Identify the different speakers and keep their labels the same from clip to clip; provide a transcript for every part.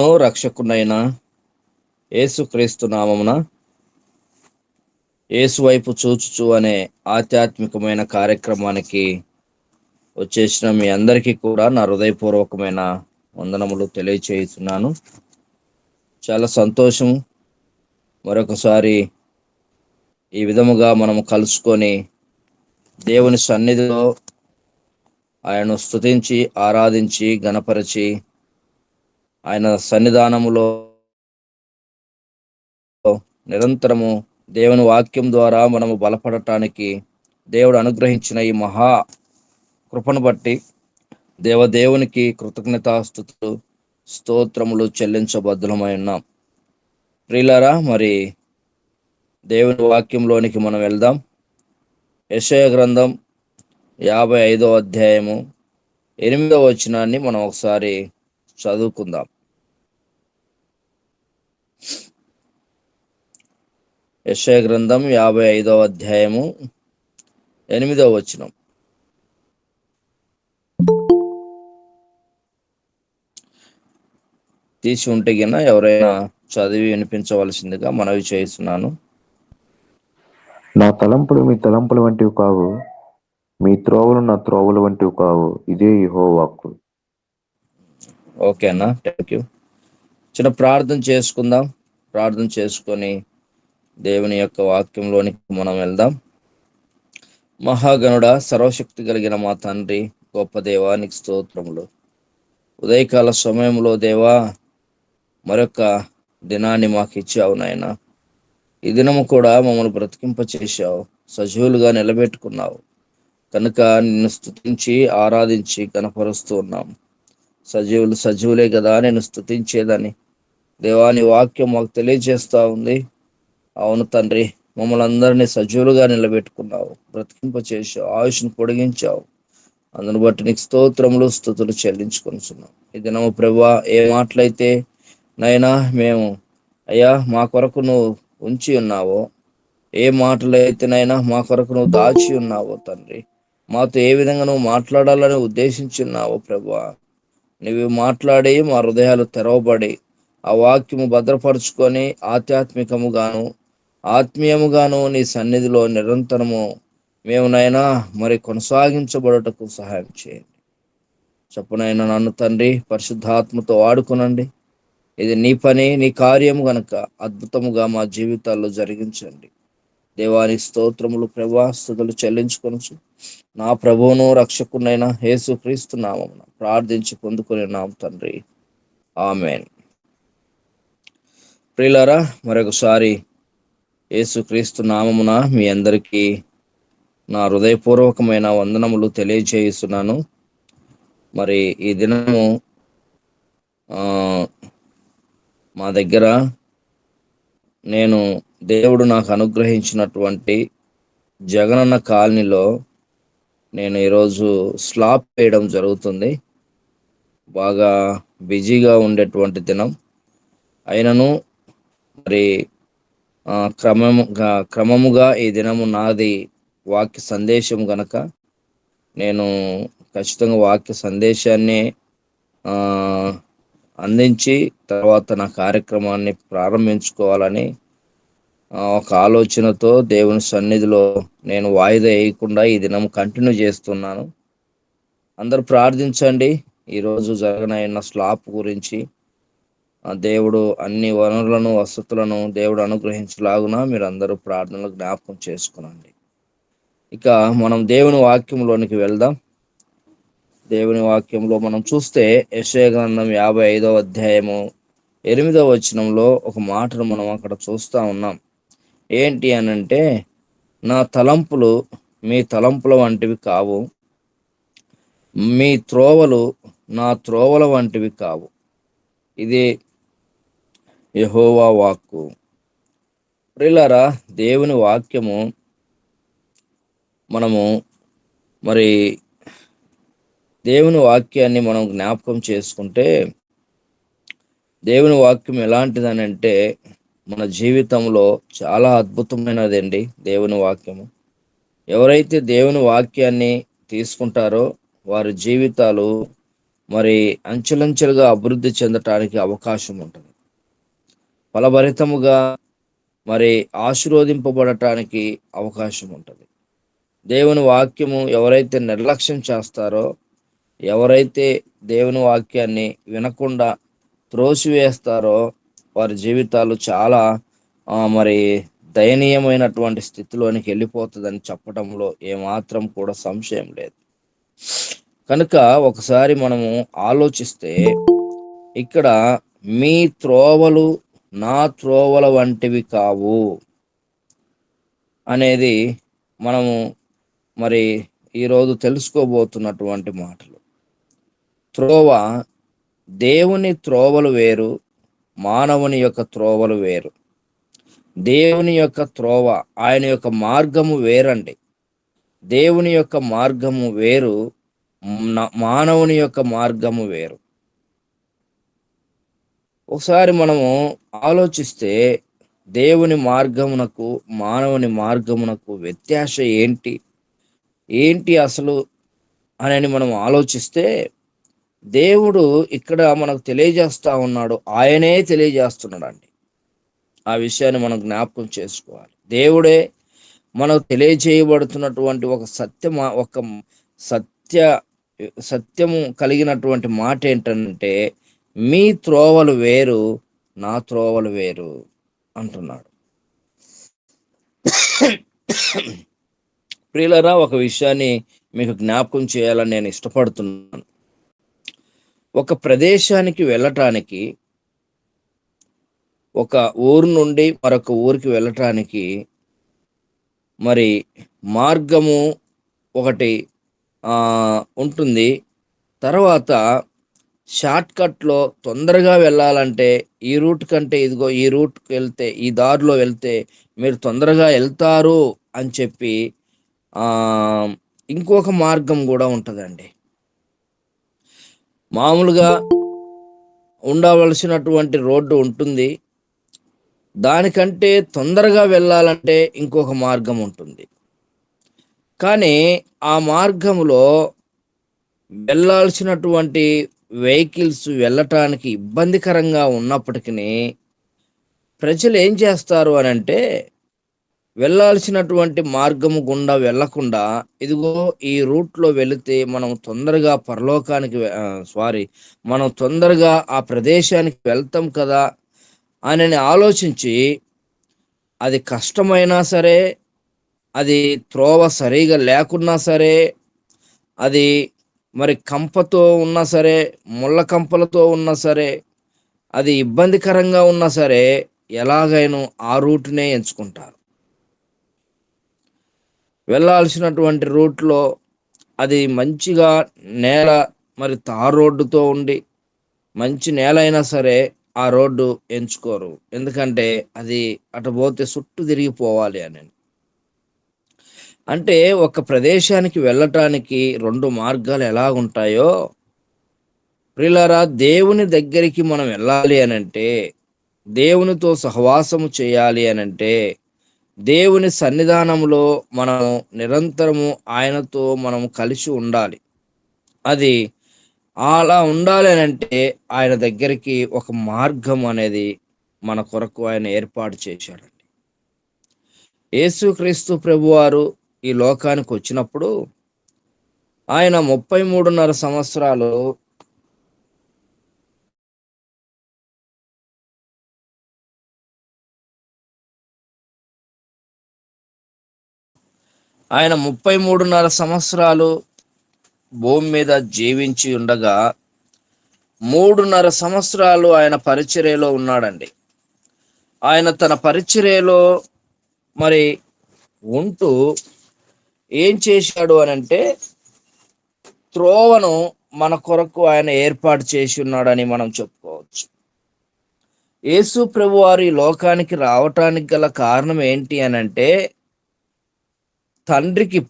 Speaker 1: రక్షకునైన యేసుక్రీస్తు నామమున యేసు వైపు చూచుచు అనే ఆధ్యాత్మికమైన కార్యక్రమానికి వచ్చేసిన మీ అందరికీ కూడా నా హృదయపూర్వకమైన వందనములు తెలియచేస్తున్నాను. చాలా సంతోషం మరొకసారి ఈ విధముగా మనము కలుసుకొని దేవుని సన్నిధిలో ఆయనను స్తుతించి ఆరాధించి గణపరచి ఆయన సన్నిధానములో నిరంతరము దేవుని వాక్యం ద్వారా మనము బలపడటానికి దేవుడు అనుగ్రహించిన ఈ మహా కృపను బట్టి దేవునికి కృతజ్ఞతాస్తుతులు స్తోత్రములు చెల్లించబద్ధులమై ఉన్నాం. ప్రియులారా, మరి దేవుని వాక్యంలోనికి మనం వెళ్దాం. యెషయా గ్రంథం 55వ అధ్యాయము 8వ వచనాన్ని మనం ఒకసారి చదువుకుందాం. యెషయా గ్రంథం 55వ అధ్యాయము 8వ వచనం. తీసి ఉంటే గిన ఎవరైనా చదివి వినిపించవలసిందిగా మనవి చేస్తున్నాను.
Speaker 2: నా తలంపులు మీ తలంపులు వంటివి కావు, మీ త్రోవలు నా త్రోవల వంటివి కావు, ఇదే యెహోవా వాక్కు.
Speaker 1: ఓకేనా, థ్యాంక్ యూ. చిన్న ప్రార్థన చేసుకుందాం. ప్రార్థన చేసుకొని దేవుని యొక్క వాక్యంలోనికి మనం వెళ్దాం. మహాగణుడ, సర్వశక్తి కలిగిన మా తండ్రి, గొప్ప దేవానికి స్తోత్రములు. ఉదయకాల సమయంలో దేవా మరొక దినాన్ని మాకు ఇచ్చావు నాయన. ఈ దినము కూడా మమ్మల్ని బ్రతికింప చేశావు, సజీవులుగా నిలబెట్టుకున్నావు కనుక నిన్ను స్తుతించి ఆరాధించి కనపరుస్తూ ఉన్నాం. సజీవులే కదా నేను స్తుతించేదని దేవాని వాక్యం మాకు తెలియజేస్తా ఉంది. అవును తండ్రి, మమ్మల్ని అందరినీ సజీవులుగా నిలబెట్టుకున్నావు, బ్రతికింప చేశావు, ఆయుష్ను పొడిగించావు. అందును బట్టి నీకు స్తోత్రములు స్తుతులు చెల్లించుకొనిచున్నాం. ఈ దినము ప్రభువా, ఏ మాటలైతే నైనా మేము అయ్యా మా కొరకు నువ్వు ఉంచి ఉన్నావో, ఏ మాటలైతేనైనా మా కొరకు నువ్వు దాచి ఉన్నావో తండ్రి, మాతో ఏ విధంగా నువ్వు మాట్లాడాలని ఉద్దేశించి ఉన్నావో ప్రభువా, నువ్వు మాట్లాడి మా హృదయాలు తెరవబడి ఆ వాక్యము భద్రపరుచుకొని ఆధ్యాత్మికముగాను ఆత్మీయముగాను నీ సన్నిధిలో నిరంతరము మేమునైనా మరి కొనసాగించబడుటకు సహాయం చేయండి. చెప్పునైనా నన్ను తండ్రి పరిశుద్ధాత్మతో వాడుకునండి. ఇది నీ పని, నీ కార్యము గనక అద్భుతముగా మా జీవితాల్లో జరిగించండి. దేవానికి స్తోత్రములు ప్రభా, స్తుతులు చెల్లించుకొనచ్చు నా ప్రభువును రక్షకునైన యేసుక్రీస్తు నామమున ప్రార్థించి పొందుకుని నామ తండ్రి, ఆమేన్. ప్రియులారా, మరొకసారి యేసుక్రీస్తు నామమున మీ అందరికీ నా హృదయపూర్వకమైన వందనములు తెలియజేస్తున్నాను. మరి ఈ దినము మా దగ్గర దేవుడు నాకు అనుగ్రహించినటువంటి జగనన్న కాలనీలో నేను ఈరోజు స్లాబ్ వేయడం జరుగుతుంది. బాగా బిజీగా ఉండేటువంటి దినం అయినను మరి క్రమముగా ఈ దినము నాది వాక్య సందేశం గనక నేను ఖచ్చితంగా వాక్య సందేశాన్ని అందించి తర్వాత నా కార్యక్రమాన్ని ప్రారంభించుకోవాలని ఒక ఆలోచనతో దేవుని సన్నిధిలో నేను వాయిదా వేయకుండా ఈ దినం కంటిన్యూ చేస్తున్నాను. అందరూ ప్రార్థించండి. ఈరోజు జరగనైన స్లాప్ గురించి దేవుడు అన్ని వనరులను వసతులను దేవుడు అనుగ్రహించలాగున మీరు అందరూ ప్రార్థనలు జ్ఞాపకం చేసుకునండి. ఇక మనం దేవుని వాక్యంలోనికి వెళ్దాం. దేవుని వాక్యంలో మనం చూస్తే యెషయా గ్రంథం 55వ అధ్యాయము 8వ వచనంలో ఒక మాటను మనం అక్కడ చూస్తా ఉన్నాం. ఏంటి అనంటే, నా తలంపులు మీ తలంపుల వంటివి కావు, మీ త్రోవలు నా త్రోవల వంటివి కావు, ఇది యెహోవా వాక్కు. ప్రియులారా, దేవుని వాక్యము మనము మరి దేవుని వాక్యాన్ని మనం జ్ఞాపకం చేసుకుంటే, దేవుని వాక్యం ఎలాంటిదనంటే మన జీవితంలో చాలా అద్భుతమైనదండి. దేవుని వాక్యము ఎవరైతే దేవుని వాక్యాన్ని తీసుకుంటారో వారి జీవితాలు మరి అంచెలంచెలుగా అభివృద్ధి చెందటానికి అవకాశం ఉంటుంది. ఫలభరితముగా మరి ఆశీర్వదింపబడటానికి అవకాశం ఉంటుంది. దేవుని వాక్యము ఎవరైతే నిర్లక్ష్యం చేస్తారో, ఎవరైతే దేవుని వాక్యాన్ని వినకుండా త్రోసివేస్తారో, వారి జీవితాలు చాలా మరి దయనీయమైనటువంటి స్థితిలోనికి వెళ్ళిపోతుందని చెప్పడంలో ఏమాత్రం కూడా సంశయం లేదు. కనుక ఒకసారి మనము ఆలోచిస్తే ఇక్కడ మీ త్రోవలు నా త్రోవల వంటివి కావు అనేది మనము మరి ఈరోజు తెలుసుకోబోతున్నటువంటి మాటలు. త్రోవ, దేవుని త్రోవలు వేరు, మానవుని యొక్క త్రోవలు వేరు. దేవుని యొక్క త్రోవ, ఆయన యొక్క మార్గము వేరండి. దేవుని యొక్క మార్గము వేరు, మానవుని యొక్క మార్గము వేరు. ఒకసారి మనము ఆలోచిస్తే దేవుని మార్గమునకు మానవుని మార్గమునకు వ్యత్యాసం ఏంటి అసలు అని మనం ఆలోచిస్తే, దేవుడు ఇక్కడ మనకు తెలియజేస్తా ఉన్నాడు, ఆయనే తెలియజేస్తున్నాడండి. ఆ విషయాన్ని మనం జ్ఞాపకం చేసుకోవాలి. దేవుడే మనకు తెలియజేయబడుతున్నటువంటి ఒక సత్యము కలిగినటువంటి మాట ఏంటంటే, మీ త్రోవలు వేరు, నా త్రోవలు వేరు అంటున్నాడు. ప్రియులరా, ఒక విషయాన్ని మీకు జ్ఞాపకం చేయాలని నేను ఇష్టపడుతున్నాను. ఒక ప్రదేశానికి వెళ్ళటానికి, ఒక ఊరు నుండి మరొక ఊరికి వెళ్ళటానికి మరి మార్గము ఒకటి ఉంటుంది. తర్వాత షార్ట్ కట్లో తొందరగా వెళ్ళాలంటే ఈ రూట్ కంటే ఇదిగో ఈ రూట్కి వెళ్తే, ఈ దారిలో వెళ్తే మీరు తొందరగా వెళ్తారు అని చెప్పి ఇంకొక మార్గం కూడా ఉంటుందండి. మామూలుగా ఉండవలసినటువంటి రోడ్డు ఉంటుంది, దానికంటే తొందరగా వెళ్ళాలంటే ఇంకొక మార్గం ఉంటుంది. కానీ ఆ మార్గంలో వెళ్ళాల్సినటువంటి వెహికల్స్ వెళ్ళటానికి ఇబ్బందికరంగా ఉన్నప్పటికీ ప్రజలు ఏం చేస్తారు అని అంటే, వెళ్ళాల్సినటువంటి మార్గము గుండా వెళ్లకుండా ఇదిగో ఈ రూట్లో వెళితే మనం తొందరగా మనం తొందరగా ఆ ప్రదేశానికి వెళ్తాం కదా అని ఆలోచించి, అది కష్టమైనా సరే, అది త్రోవ సరిగా లేకున్నా సరే, అది మరి కంపతో ఉన్నా సరే, ముళ్ళ కంపలతో ఉన్నా సరే, అది ఇబ్బందికరంగా ఉన్నా సరే, ఎలాగైనా ఆ రూట్నే ఎంచుకుంటారు. వెళ్ళాల్సినటువంటి రూట్లో అది మంచిగా నేల మరి తార్ రోడ్డుతో ఉండి మంచి నేల అయినా సరే ఆ రోడ్డు ఎంచుకోరు. ఎందుకంటే అది అటు పోతే చుట్టూ తిరిగిపోవాలి అని. అంటే ఒక ప్రదేశానికి వెళ్ళటానికి రెండు మార్గాలు ఎలా ఉంటాయో, ప్రియులారా, దేవుని దగ్గరికి మనం వెళ్ళాలి అనంటే, దేవునితో సహవాసము చేయాలి అనంటే, దేవుని సన్నిధానంలో మనం నిరంతరము ఆయనతో మనం కలిసి ఉండాలి. అది అలా ఉండాలి అనంటే ఆయన దగ్గరికి ఒక మార్గం అనేది మన కొరకు ఆయన ఏర్పాటు చేశాడండి. యేసుక్రీస్తు ప్రభువారు ఈ లోకానికి వచ్చినప్పుడు ఆయన 33.5 సంవత్సరాలు ఆయన 33.5 సంవత్సరాలు భూమి మీద జీవించి ఉండగా 3.5 సంవత్సరాలు ఆయన పరిచర్యలో ఉన్నాడండి. ఆయన తన పరిచర్యలో మరి ఉంటూ ఏం చేశాడు అనంటే, త్రోవను మన కొరకు ఆయన ఏర్పాటు చేసి ఉన్నాడని మనం చెప్పుకోవచ్చు. యేసు ప్రభువారు ఈ లోకానికి రావటానికి గల కారణం ఏంటి అనంటే, తండ్రికి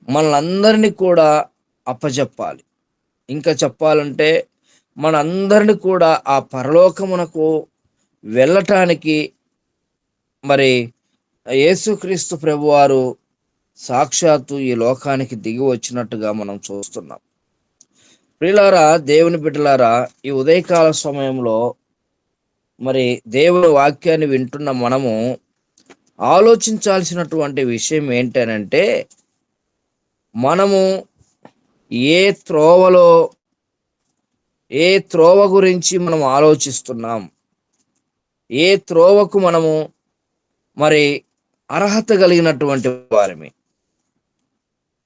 Speaker 1: మనందరినీ కూడా అప్పజెప్పాలి. ఇంకా చెప్పాలంటే మనందరినీ కూడా ఆ పరలోకమునకు వెళ్ళటానికి మరి యేసుక్రీస్తు ప్రభువారు సాక్షాత్తు ఈ లోకానికి దిగి వచ్చినట్టుగా మనం చూస్తున్నాం. ప్రియులారా, దేవుని బిడ్డలారా, ఈ ఉదయకాల సమయంలో మరి దేవుని వాక్యాన్ని వింటున్న మనము ఆలోచించాల్సినటువంటి విషయం ఏంటనంటే, మనము ఏ త్రోవలో ఏ త్రోవ గురించి మనం ఆలోచిస్తున్నాం, ఏ త్రోవకు మనము మరి అర్హత కలిగినటువంటి వారిమి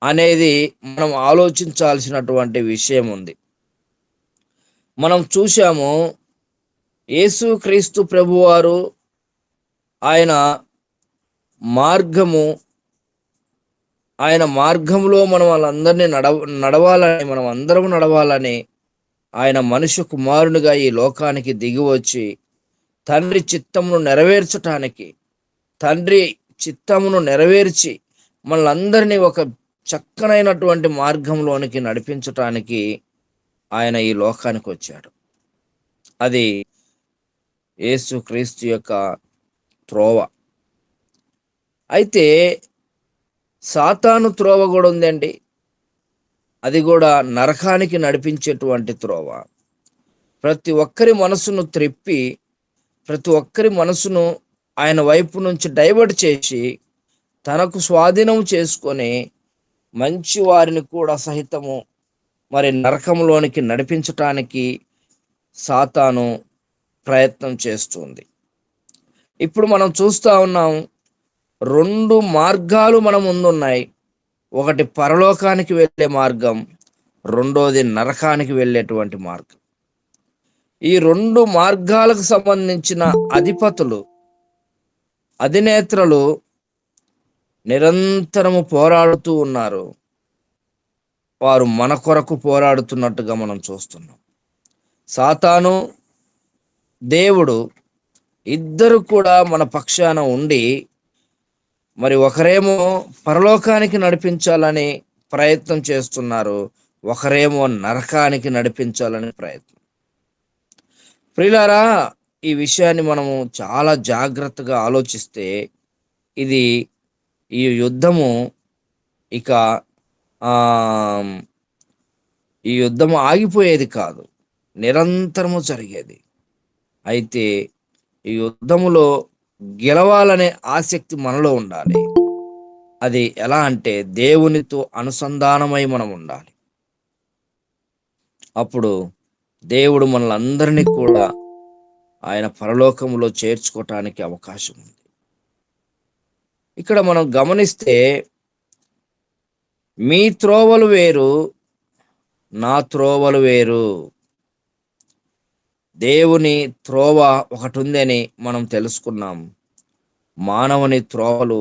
Speaker 1: అనేది మనం ఆలోచించాల్సినటువంటి విషయం ఉంది. మనం చూశాము, యేసుక్రీస్తు ప్రభువారు ఆయన మార్గము ఆయన మార్గంలో మనం వాళ్ళందరినీ నడవాలని, మనం అందరం నడవాలని ఆయన మనుష్య కుమారునిగా ఈ లోకానికి దిగి వచ్చి తండ్రి చిత్తమును నెరవేర్చటానికి, తండ్రి చిత్తమును నెరవేర్చి మనలందరినీ ఒక చక్కనైనటువంటి మార్గంలోనికి నడిపించటానికి ఆయన ఈ లోకానికి వచ్చాడు. అది యేసుక్రీస్తు యొక్క త్రోవ. అయితే సాతాను త్రోవ కూడా ఉందండి. అది కూడా నరకానికి నడిపించేటువంటి త్రోవ. ప్రతి ఒక్కరి మనసును త్రిప్పి, ప్రతి ఒక్కరి మనసును ఆయన వైపు నుంచి డైవర్ట్ చేసి తనకు స్వాధీనం చేసుకొని మంచి వారిని కూడా సహితము మరి నరకంలోనికి నడిపించటానికి సాతాను ప్రయత్నం చేస్తుంది. ఇప్పుడు మనం చూస్తా ఉన్నాం, 2 మార్గాలు మన ముందున్నాయి. ఒకటి పరలోకానికి వెళ్ళే మార్గం, రెండోది నరకానికి వెళ్ళేటువంటి మార్గం. ఈ 2 మార్గాలకు సంబంధించిన అధిపతులు, అధినేత్రలు నిరంతరము పోరాడుతూ ఉన్నారు. వారు మన కొరకు పోరాడుతున్నట్టుగా మనం చూస్తున్నాం. సాతాను, దేవుడు ఇద్దరు కూడా మన పక్షాన ఉండి మరి ఒకరేమో పరలోకానికి నడిపించాలని ప్రయత్నం చేస్తున్నారు, ఒకరేమో నరకానికి నడిపించాలని ప్రయత్నం. ప్రియులారా, ఈ విషయాన్ని మనము చాలా జాగ్రత్తగా ఆలోచిస్తే ఈ యుద్ధము ఇక ఈ యుద్ధము ఆగిపోయేది కాదు, నిరంతరము జరిగేది. అయితే ఈ యుద్ధములో గెలవాలనే ఆసక్తి మనలో ఉండాలి. అది ఎలా అంటే, దేవునితో అనుసంధానమై మనం ఉండాలి. అప్పుడు దేవుడు మనలందరినీ కూడా ఆయన పరలోకములో చేర్చుకోవటానికి అవకాశం ఉంది. ఇక్కడ మనం గమనిస్తే, మీ త్రోవలు వేరు, నా త్రోవలు వేరు. దేవుని త్రోవ ఒకటి ఉందని మనం తెలుసుకున్నాం. మానవుని త్రోవలు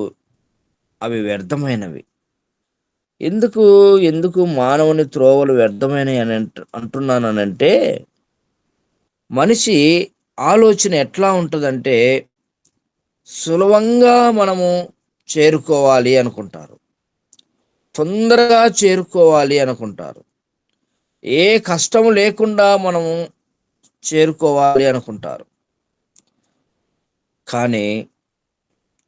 Speaker 1: అవి వ్యర్థమైనవి. ఎందుకు మానవుని త్రోవలు వ్యర్థమైనవి అని అంటున్నానంటే, మనిషి ఆలోచన ఎట్లా ఉంటుందంటే, సులభంగా మనము చేరుకోవాలి అనుకుంటారు, తొందరగా చేరుకోవాలి అనుకుంటారు, ఏ కష్టం లేకుండా మనము చేరుకోవాలి అనుకుంటారు. కానీ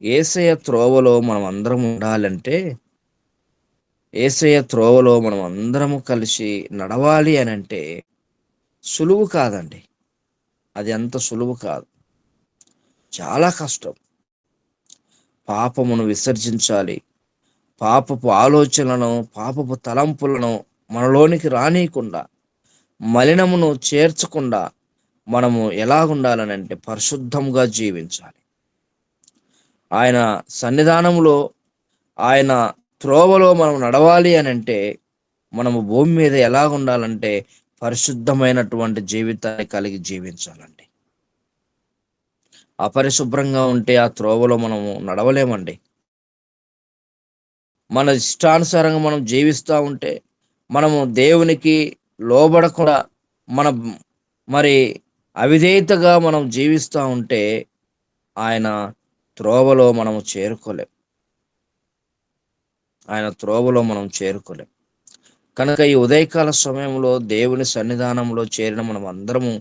Speaker 1: యేసయ్య త్రోవలో మనం అందరం ఉండాలంటే, యేసయ్య త్రోవలో మనం అందరము కలిసి నడవాలి అని అంటే సులువు కాదండి. అది అంత సులువు కాదు, చాలా కష్టం. పాపమును విసర్జించాలి, పాపపు ఆలోచనలను, పాపపు తలంపులను మనలోనికి రానియకుండా, మలినమును చేర్చకుండా మనము ఎలాగుండాలనంటే పరిశుద్ధంగా జీవించాలి. ఆయన సన్నిధానంలో, ఆయన త్రోవలో మనం నడవాలి అని అంటే మనము భూమి మీద ఎలాగుండాలంటే పరిశుద్ధమైనటువంటి జీవితాన్ని కలిగి జీవించాలండి. అపరిశుభ్రంగా ఉంటే ఆ త్రోవలో మనము నడవలేమండి. మన ఇష్టానుసారంగా మనం జీవిస్తూ ఉంటే, మనము దేవునికి లోబడకుండా మన మరి అవిధేయతగా మనం జీవిస్తూ ఉంటే ఆయన త్రోవలో మనము చేరుకోలేం. ఆయన త్రోవలో మనం చేరుకోలేం. కనుక ఈ ఉదయకాల సమయంలో దేవుని సన్నిధానంలో చేరిన మనం అందరము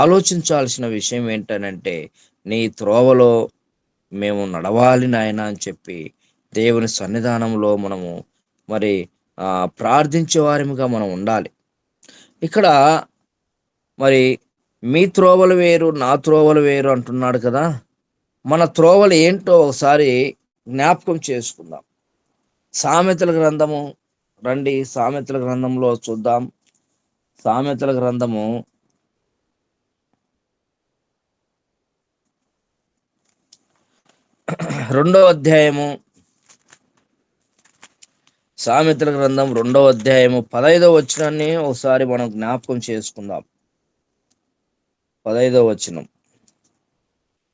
Speaker 1: ఆలోచించాల్సిన విషయం ఏంటనంటే, నీ త్రోవలో మేము నడవాలి నాయన అని చెప్పి దేవుని సన్నిధానంలో మనము మరి ప్రార్థించే వారిగా మనం ఉండాలి. ఇక్కడ మరి మీ త్రోవలు వేరు, నా త్రోవలు వేరు అంటున్నాడు కదా. మన త్రోవలు ఏంటో ఒకసారి జ్ఞాపకం చేసుకుందాం. సామెతల గ్రంథము రండి, సామెతల గ్రంథంలో చూద్దాం. సామెతల గ్రంథము 2వ అధ్యాయము, సామెతల గ్రంథం 2వ అధ్యాయము 15వ వచనాన్ని ఒకసారి మనం జ్ఞాపకం చేసుకుందాం. 15వ వచనం.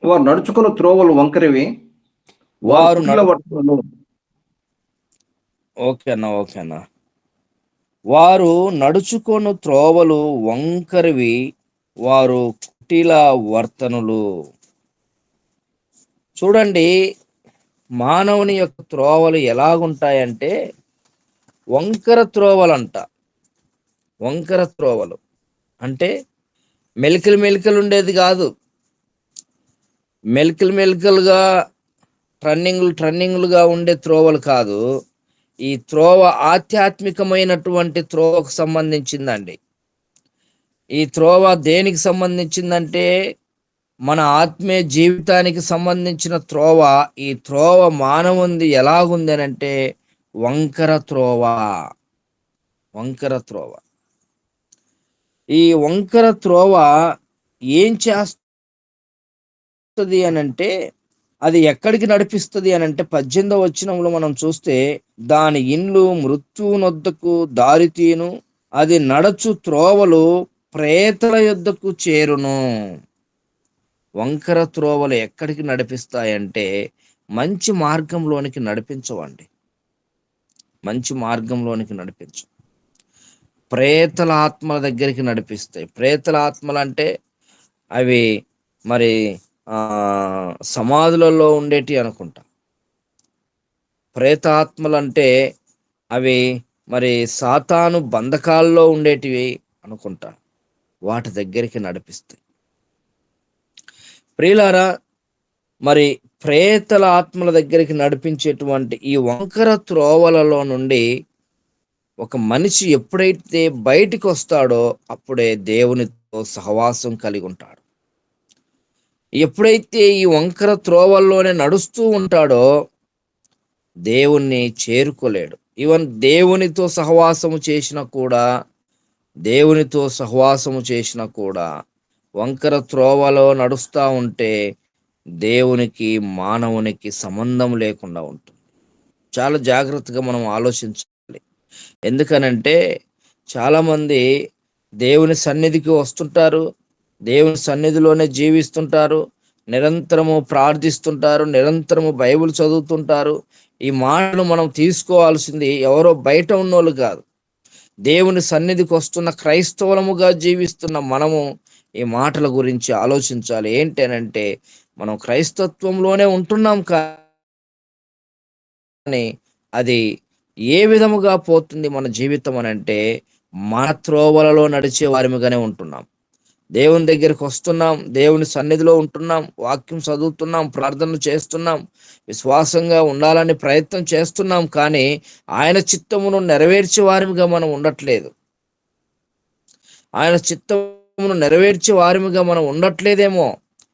Speaker 3: వారు నడుచుకున్న త్రోవలు వంకరివి,
Speaker 1: వారు
Speaker 3: కుటిల వర్తనులు.
Speaker 1: ఓకే అన్న. వారు నడుచుకొను త్రోవలు వంకరివి, వారు కుటిల వర్తనులు. చూడండి, మానవుని యొక్క త్రోవలు ఎలాగుంటాయంటే వంకర త్రోవలంట. వంకర త్రోవలు అంటే మెలికలు ఉండేది కాదు, మెలికలుగా ట్రన్నింగులుగా ఉండే త్రోవలు కాదు. ఈ త్రోవ ఆధ్యాత్మికమైనటువంటి త్రోవకు సంబంధించిందండి. ఈ త్రోవ దేనికి సంబంధించిందంటే మన ఆత్మీయ జీవితానికి సంబంధించిన త్రోవ. ఈ త్రోవ మానవుంది ఎలాగుంది అని అంటే వంకర త్రోవ. ఈ వంకర త్రోవ ఏం చేస్తుంది అనంటే, అది ఎక్కడికి నడిపిస్తుంది అనంటే 18వ వచనంలో మనం చూస్తే, దాని ఇండ్లు మృత్యునొద్దకు దారితీను, అది నడచు త్రోవలు ప్రేతల యొద్దకు చేరును. వంకర త్రోవలు ఎక్కడికి నడిపిస్తాయంటే మంచి మార్గంలోనికి నడిపించవండి. మంచి మార్గంలోనికి నడిపించు, ప్రేతల ఆత్మల దగ్గరికి నడిపిస్తాయి. ప్రేతల ఆత్మలు అంటే అవి మరి సమాధులలో ఉండేటి అనుకుంటా. ప్రేతాత్మలు అంటే అవి మరి సాతాను బంధకాల్లో ఉండేటివి అనుకుంటా. వాటి దగ్గరికి నడిపిస్తాయి. ప్రియులారా, మరి ప్రేతల ఆత్మల దగ్గరికి నడిపించేటువంటి ఈ వంకర త్రోవలలో నుండి ఒక మనిషి ఎప్పుడైతే బయటికి వస్తాడో అప్పుడే దేవునితో సహవాసం కలిగి ఉంటాడు. ఎప్పుడైతే ఈ వంకర త్రోవల్లోనే నడుస్తూ ఉంటాడో దేవుణ్ణి చేరుకోలేడు. ఈవెన్ దేవునితో సహవాసము చేసిన కూడా వంకర త్రోవలో నడుస్తూ ఉంటే దేవునికి మానవునికి సంబంధం లేకుండా ఉంటుంది. చాలా జాగ్రత్తగా మనం ఆలోచించాలి. ఎందుకనంటే చాలామంది దేవుని సన్నిధికి వస్తుంటారు, దేవుని సన్నిధిలోనే జీవిస్తుంటారు, నిరంతరము ప్రార్థిస్తుంటారు, నిరంతరము బైబిల్ చదువుతుంటారు. ఈ మాటలు మనం తీసుకోవాల్సింది ఎవరో బయట ఉన్నోళ్ళు కాదు, దేవుని సన్నిధికి వస్తున్న క్రైస్తవులముగా జీవిస్తున్న మనము ఈ మాటల గురించి ఆలోచించాలి. ఏంటనంటే మనం క్రైస్తత్వంలోనే ఉంటున్నాం, కానీ అది ఏ విధముగా పోతుంది మన జీవితం అని అంటే మన త్రోవలలో నడిచే వారిగానే ఉంటున్నాం. దేవుని దగ్గరికి వస్తున్నాం, దేవుని సన్నిధిలో ఉంటున్నాం, వాక్యం చదువుతున్నాం, ప్రార్థన చేస్తున్నాం, విశ్వాసంగా ఉండాలని ప్రయత్నం చేస్తున్నాం. కానీ ఆయన చిత్తమును నెరవేర్చే వారిగా మనం ఉండట్లేదు. ఆయన చిత్తమును నెరవేర్చే వారిగా మనం ఉండట్లేదేమో.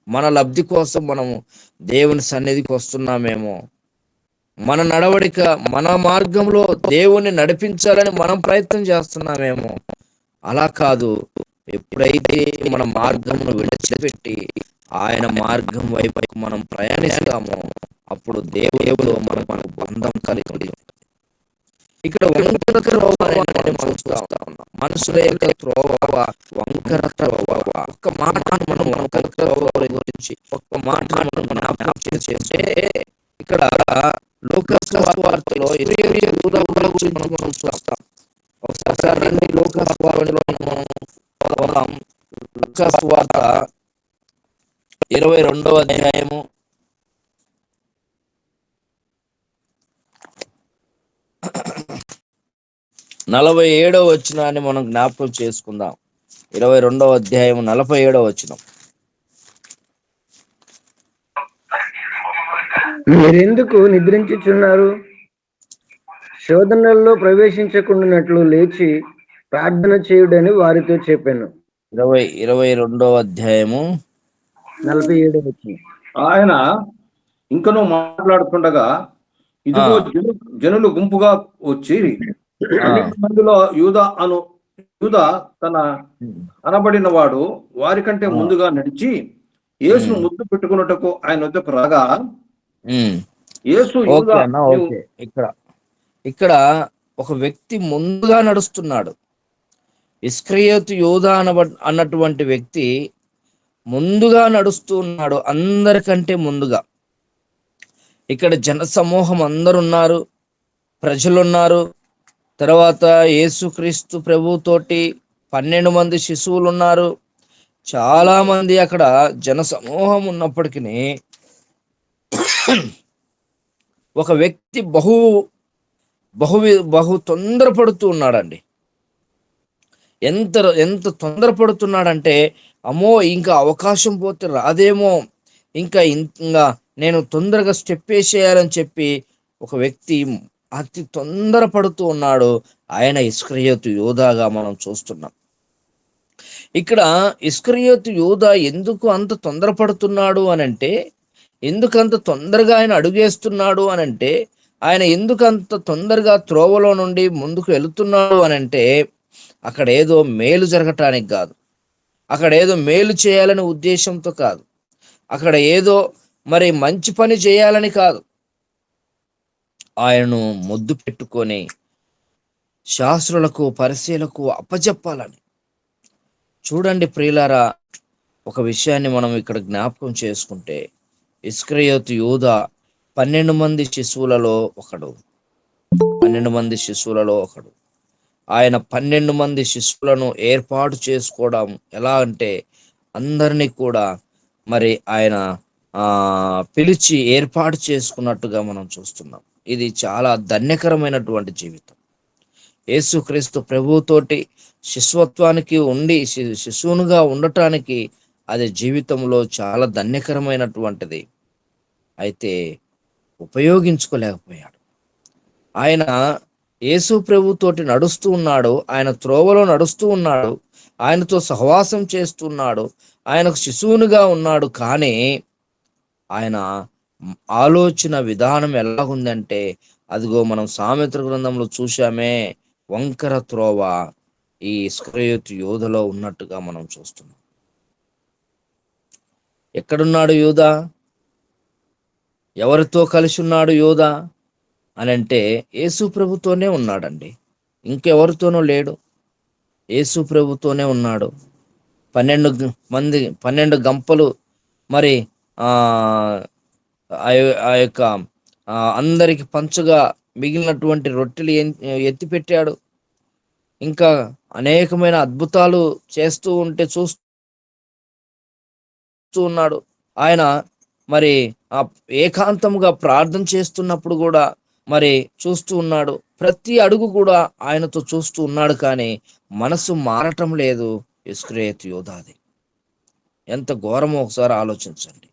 Speaker 1: మన లబ్ధి కోసం మనము దేవుని సన్నిధికి వస్తున్నామేమో. మన నడవడిక, మన మార్గంలో దేవుణ్ణి నడిపించాలని మనం ప్రయత్నం చేస్తున్నామేమో. అలా కాదు. ఎప్పుడైతే మన మార్గమును విడిచిపెట్టి ఆయన మార్గం వైపు మనం ప్రయాణిస్తామో అప్పుడు దేవుడితో మనకు బంధం కలిగి. ఇక్కడ వంకర త్రోవ మనుషుల యొక్క త్రోవ వంకర త్రోవ. ఒక్క మాట మనం వంకర త్రోవ గురించి ఒక్క మాట మనం జ్ఞాపకం చేస్తే, ఇక్కడ లూకాసు వార్తలో గురించి మనం చూస్తాం. ఒకసారి లూకాసు వార్తలో లూకాసు వార్త 22వ అధ్యాయము 47వ వచనాన్ని మనం జ్ఞాపకం చేసుకుందాం. 22వ అధ్యాయం 47వ వచనం.
Speaker 4: మీరెందుకు నిద్రించుచున్నారు? శోధనల్లో ప్రవేశించకుండానట్లు లేచి ప్రార్థన చేయుడని వారితో చెప్పాను.
Speaker 1: 22వ అధ్యాయము
Speaker 4: 47 వచ్చి
Speaker 3: ఆయన ఇంకనూ మాట్లాడుతుండగా ఇదిగో జనులు గుంపుగా వచ్చి అనేక మందిలో యూదా తన అనబడిన వాడు వారికంటే ముందుగా నడిచి యేసు ముద్దు పెట్టుకున్నట్టుకు ఆయన వద్దకు రాగా యేసు యూదా
Speaker 1: ఇక్కడ ఒక వ్యక్తి ముందుగా నడుస్తున్నాడు. ఇస్కరియోతు యూదా అన్నటువంటి వ్యక్తి ముందుగా నడుస్తున్నాడు, అందరికంటే ముందుగా. ఇక్కడ జన సమూహం అందరున్నారు, ప్రజలున్నారు. తర్వాత యేసుక్రీస్తు ప్రభుతోటి 12 మంది శిశువులు ఉన్నారు. చాలా మంది అక్కడ జన సమూహం ఉన్నప్పటికీ ఒక వ్యక్తి బహు తొందరపడుతూ ఉన్నాడండి. ఎంత తొందరపడుతున్నాడంటే, అమ్మో ఇంకా అవకాశం పోతే రాదేమో, ఇంకా నేను తొందరగా స్టెప్ వేసేయాలని చెప్పి ఒక వ్యక్తి అతి తొందరపడుతూ ఉన్నాడు. ఆయన ఇస్కరియోతు యూదాగా మనం చూస్తున్నాం. ఇక్కడ ఇస్కరియోతు యూదా ఎందుకు అంత తొందరపడుతున్నాడు అనంటే, ఎందుకు అంత తొందరగా ఆయన అడుగేస్తున్నాడు అనంటే, ఆయన ఎందుకు అంత తొందరగా త్రోవలో నుండి ముందుకు వెళుతున్నాడు అనంటే, అక్కడ ఏదో మేలు జరగటానికి కాదు, అక్కడ ఏదో మేలు చేయాలనే ఉద్దేశంతో కాదు, అక్కడ ఏదో మరి మంచి పని చేయాలని కాదు, ఆయనను ముద్దు పెట్టుకొని శాస్త్రులకు పరిశీలకు అప్పచెప్పాలని. చూడండి ప్రియులారా, ఒక విషయాన్ని మనం ఇక్కడ జ్ఞాపకం చేసుకుంటే, ఇస్కరియోతు యూదా 12 మంది శిశువులలో ఒకడు. 12 మంది శిశువులలో ఒకడు. ఆయన 12 మంది శిశువులను ఏర్పాటు చేసుకోవడం ఎలా అంటే, అందరినీ కూడా మరి ఆయన పిలిచి ఏర్పాటు చేసుకున్నట్టుగా మనం చూస్తున్నాం. ఇది చాలా ధన్యకరమైనటువంటి జీవితం. యేసుక్రీస్తు ప్రభువుతోటి శిశుత్వానికి ఉండి శిశువునుగా ఉండటానికి అది జీవితంలో చాలా ధన్యకరమైనటువంటిది. అయితే ఉపయోగించుకోలేకపోయాడు. ఆయన యేసు ప్రభుతోటి నడుస్తూ ఉన్నాడు, ఆయన త్రోవలో నడుస్తూ ఉన్నాడు, ఆయనతో సహవాసం చేస్తున్నాడు, ఆయనకు శిశువునుగా ఉన్నాడు. కానీ ఆయన ఆలోచన విధానం ఎలా ఉందంటే, అదిగో మనం సామెతల గ్రంథంలో చూశామే, వంకర త్రోవ ఈ ఇస్కరియోతు యూదాలో ఉన్నట్టుగా మనం చూస్తున్నాం. ఎక్కడున్నాడు యూదా? ఎవరితో కలిసి ఉన్నాడు యూదా అని అంటే, యేసు ప్రభుతోనే ఉన్నాడండి, ఇంకెవరితోనూ లేడు. యేసు ప్రభుతోనే ఉన్నాడు. 12 గంపలు మరి ఆ యొక్క అందరికి పంచుగా మిగిలినటువంటి రొట్టెలు ఎత్తి పెట్టాడు. ఇంకా అనేకమైన అద్భుతాలు చేస్తూ ఉంటే చూస్తూ ఉన్నాడు. ఆయన మరి ఏకాంతముగా ప్రార్థన చేస్తున్నప్పుడు కూడా మరి చూస్తూ ఉన్నాడు. ప్రతి అడుగు కూడా ఆయనతో చూస్తూ ఉన్నాడు. కానీ మనసు మారటం లేదు ఇస్కరియోతు యూదాది. ఎంత ఘోరమో ఒకసారి ఆలోచించండి.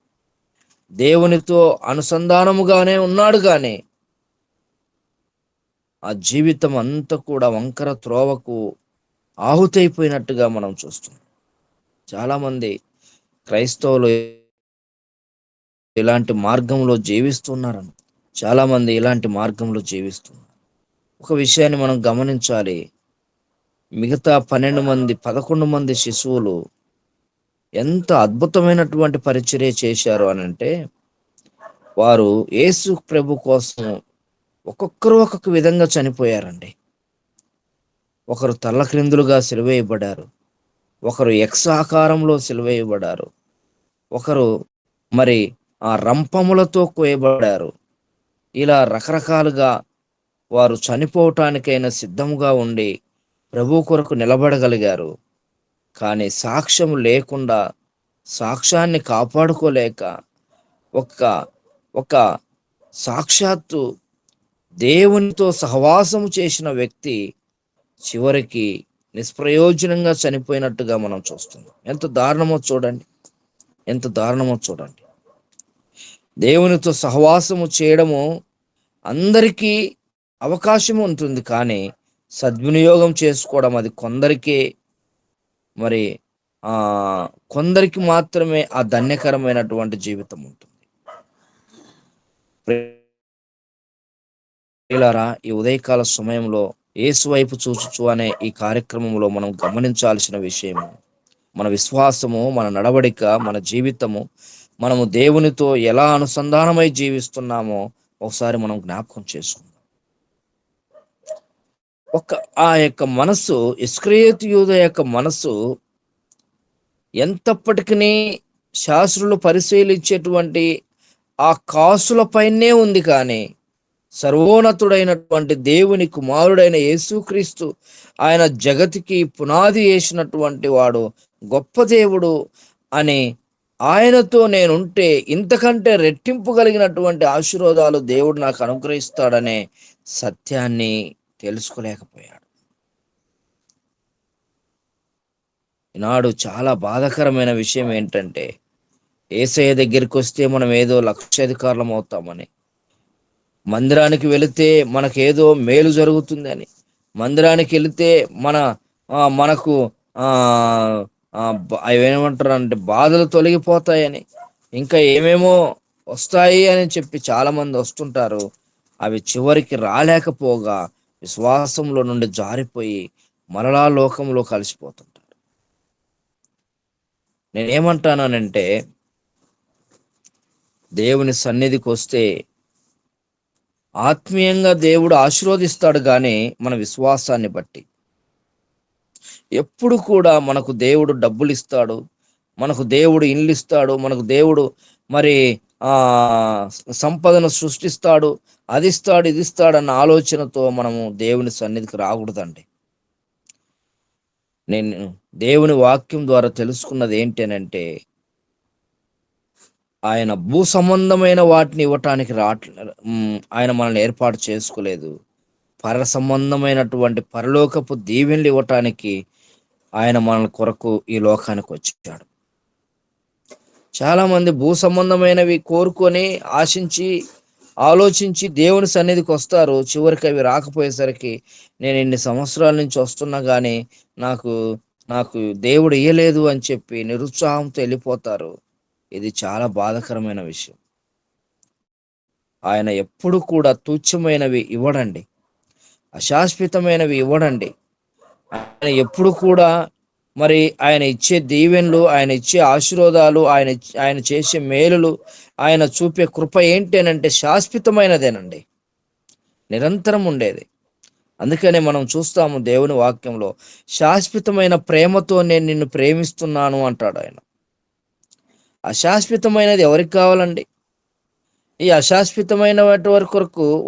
Speaker 1: దేవునితో అనుసంధానముగానే ఉన్నాడు, కానీ ఆ జీవితం అంతా కూడా వంకర త్రోవకు ఆహుతైపోయినట్టుగా మనం చూస్తున్నాం. చాలా మంది క్రైస్తవులు ఇలాంటి మార్గంలో జీవిస్తున్నారని, చాలా మంది ఇలాంటి మార్గంలో జీవిస్తున్నారు. ఒక విషయాన్ని మనం గమనించాలి. మిగతా 11 మంది శిశువులు ఎంత అద్భుతమైనటువంటి పరిచర్య చేశారు అనంటే, వారు యేసు ప్రభు కోసం ఒక్కొక్కరు ఒక్కొక్క విధంగా చనిపోయారండి. ఒకరు తల్లక్రిందులుగా సిలువేయబడ్డారు, ఒకరు ఎక్స్ ఆకారంలో సిలువేయబడ్డారు, ఒకరు మరి ఆ రంపములతో కోయబడ్డారు. ఇలా రకరకాలుగా వారు చనిపోవటానికైనా సిద్ధముగా ఉండి ప్రభు కొరకు నిలబడగలిగారు. కానీ సాక్ష్యం లేకుండా, సాక్ష్యాన్ని కాపాడుకోలేక, ఒక సాక్షాత్తు దేవునితో సహవాసము చేసిన వ్యక్తి చివరికి నిష్ప్రయోజనంగా చనిపోయినట్టుగా మనం చూస్తున్నాం. ఎంత దారుణమో చూడండి, ఎంత దారుణమో చూడండి. దేవునితో సహవాసము చేయడము అందరికీ అవకాశం ఉంటుంది, కానీ సద్వినియోగం చేసుకోవడం అది కొందరికే, మరి ఆ కొందరికి మాత్రమే ఆ ధన్యకరమైనటువంటి జీవితం ఉంటుంది. ప్రియులారా, ఈ ఉదయకాల సమయంలో యేసు వైపు చూచుచు అనే ఈ కార్యక్రమంలో మనం గమనించాల్సిన విషయము, మన విశ్వాసము, మన నడవడిక, మన జీవితము, మనము దేవునితో ఎలా అనుసంధానమై జీవిస్తున్నామో ఒకసారి మనం జ్ఞాపకం చేసుకుందాం. ఆ యొక్క మనస్సు, ఇస్కరియోతు యూద యొక్క మనస్సు ఎంతప్పటికీ శాస్త్రులు పరిశీలించేటువంటి ఆ కాసులపైనే ఉంది, కానీ సర్వోన్నతుడైనటువంటి దేవుని కుమారుడైన యేసుక్రీస్తు, ఆయన జగతికి పునాది వేసినటువంటి వాడు, గొప్ప దేవుడు అని, ఆయనతో నేనుంటే ఇంతకంటే రెట్టింపు కలిగినటువంటి ఆశీర్వాదాలు దేవుడు నాకు అనుగ్రహిస్తాడనే సత్యాన్ని తెలుసుకోలేకపోయాడు. ఈనాడు చాలా బాధాకరమైన విషయం ఏంటంటే, యేసయ్య దగ్గరికి వస్తే మనం ఏదో లక్షాధికారులం అవుతామని, మందిరానికి వెళితే మనకేదో మేలు జరుగుతుందని, మందిరానికి వెళితే మనకు ఏమంటారు అంటే బాధలు తొలగిపోతాయని, ఇంకా ఏమేమో వస్తాయి అని చెప్పి చాలా మంది వస్తుంటారు. అవి చివరికి రాలేకపోగా విశ్వాసంలో నుండి జారిపోయి మరలా లోకంలో కలిసిపోతుంటారు. నేనేమంటానంటే, దేవుని సన్నిధికి వస్తే ఆత్మీయంగా దేవుడు ఆశీర్వదిస్తాడు, కానీ మన విశ్వాసాన్ని బట్టి. ఎప్పుడు కూడా మనకు దేవుడు డబ్బులు ఇస్తాడు, మనకు దేవుడు ఇండ్లు ఇస్తాడు, మనకు దేవుడు మరి సంపదను సృష్టిస్తాడు, అది ఇస్తాడు ఇది ఇస్తాడు అన్న ఆలోచనతో మనము దేవుని సన్నిధికి రాకూడదండి. నేను దేవుని వాక్యం ద్వారా తెలుసుకున్నది ఏంటనంటే, ఆయన భూ సంబంధమైన వాటిని ఇవ్వటానికి ఆయన మనల్ని ఏర్పాటు చేసుకోలేదు. పర సంబంధమైనటువంటి పరలోకపు దీవెనలు ఇవ్వటానికి ఆయన మన కొరకు ఈ లోకానికి వచ్చాడు. చాలా మంది భూ సంబంధమైనవి కోరుకొని, ఆశించి, ఆలోచించి దేవుని సన్నిధికి వస్తారు. చివరికి అవి రాకపోయేసరికి, నేను ఇన్ని సంవత్సరాల నుంచి వస్తున్నా కానీ నాకు దేవుడు ఇయ్యలేదు అని చెప్పి నిరుత్సాహంతో వెళ్ళిపోతారు. ఇది చాలా బాధాకరమైన విషయం. ఆయన ఎప్పుడు కూడా తుచ్చమైనవి ఇవ్వడండి, అశాశ్వతమైనవి ఇవ్వడండి. ఆయన ఎప్పుడు కూడా మరి ఆయన ఇచ్చే దీవెనలు, ఆయన ఇచ్చే ఆశీర్వాదాలు, ఆయన చేసే మేలులు, ఆయన చూపే కృప ఏంటేనంటే శాశ్వతమైనదేనండి, నిరంతరం ఉండేది. అందుకనే మనం చూస్తాము దేవుని వాక్యంలో, శాశ్వతమైన ప్రేమతో నేను నిన్ను ప్రేమిస్తున్నాను అంటాడు ఆయన. అశాశ్వతమైనది ఎవరికి కావాలండి? ఈ అశాశ్వతమైన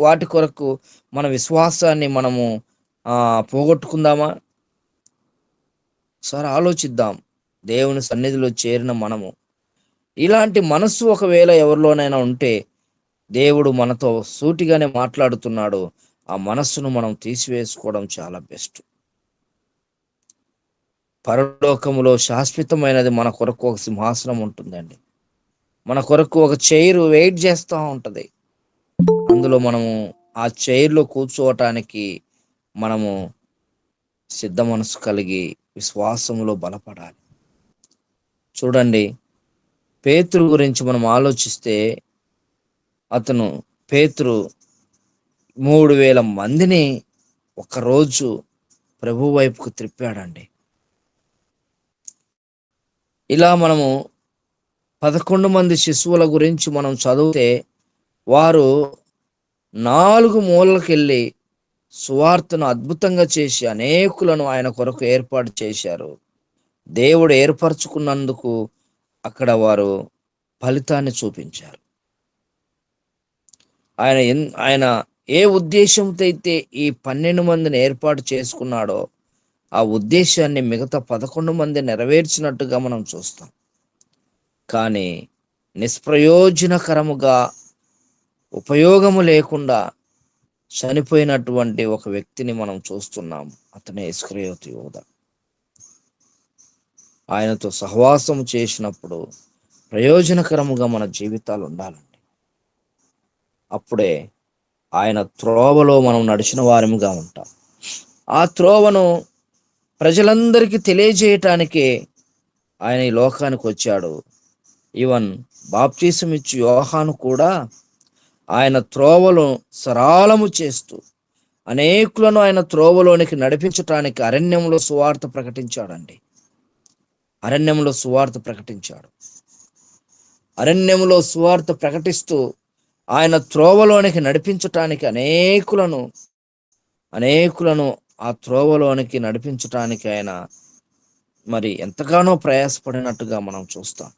Speaker 1: వాటి కొరకు మన విశ్వాసాన్ని మనము పోగొట్టుకుందామా? సరే, ఆలోచిద్దాం. దేవుని సన్నిధిలో చేరిన మనము ఇలాంటి మనస్సు ఒకవేళ ఎవరిలోనైనా ఉంటే, దేవుడు మనతో సూటిగానే మాట్లాడుతున్నాడు. ఆ మనస్సును మనం తీసివేసుకోవడం చాలా బెస్ట్. పరలోకములో శాశ్వతమైనది మన కొరకు ఒక సింహాసనం ఉంటుందండి. మన కొరకు ఒక చైర్ వెయిట్ చేస్తూ ఉంటది. అందులో మనము ఆ చైర్లో కూర్చోవటానికి మనము సిద్ధ మనసు కలిగి విశ్వాసములో బలపడాలి. చూడండి, పేతురు గురించి మనం ఆలోచిస్తే, పేతురు 3000 మందిని ఒకరోజు ప్రభు వైపుకు త్రిప్పాడండి. ఇలా మనము 11 మంది శిశువుల గురించి మనం చదివితే, వారు 4 మూలలకు వెళ్ళి సువార్తను అద్భుతంగా చేసి అనేకులను ఆయన కొరకు ఏర్పాటు చేశారు. దేవుడు ఏర్పరచుకున్నందుకు అక్కడ వారు ఫలితాన్ని చూపించారు. ఆయన ఏ ఉద్దేశంతో అయితే ఈ 12 మందిని ఏర్పాటు చేసుకున్నాడో, ఆ ఉద్దేశాన్ని మిగతా 11 మంది నెరవేర్చినట్టుగా మనం చూస్తాం. కానీ నిష్ప్రయోజనకరముగా, ఉపయోగము లేకుండా చనిపోయినటువంటి ఒక వ్యక్తిని మనం చూస్తున్నాం. అతనే ఇస్కరియోతు యూదా. ఆయనతో సహవాసం చేసినప్పుడు ప్రయోజనకరముగా మన జీవితాలు ఉండాలండి. అప్పుడే ఆయన త్రోవలో మనం నడిచిన వారముగా ఉంటాం. ఆ త్రోవను ప్రజలందరికీ తెలియజేయటానికే ఆయన ఈ లోకానికి వచ్చాడు. ఈవెన్ బాప్తీసం ఇచ్చి యోహాను కూడా ఆయన త్రోవను సరళము చేస్తూ అనేకులను ఆయన త్రోవలోనికి నడిపించటానికి అరణ్యంలో సువార్త ప్రకటించాడండి. అరణ్యంలో సువార్త ప్రకటించాడు. అరణ్యంలో సువార్త ప్రకటిస్తూ ఆయన త్రోవలోనికి నడిపించటానికి అనేకులను ఆ త్రోవలోనికి నడిపించటానికి ఆయన మరి ఎంతగానో ప్రయాసపడినట్టుగా మనం చూస్తాం.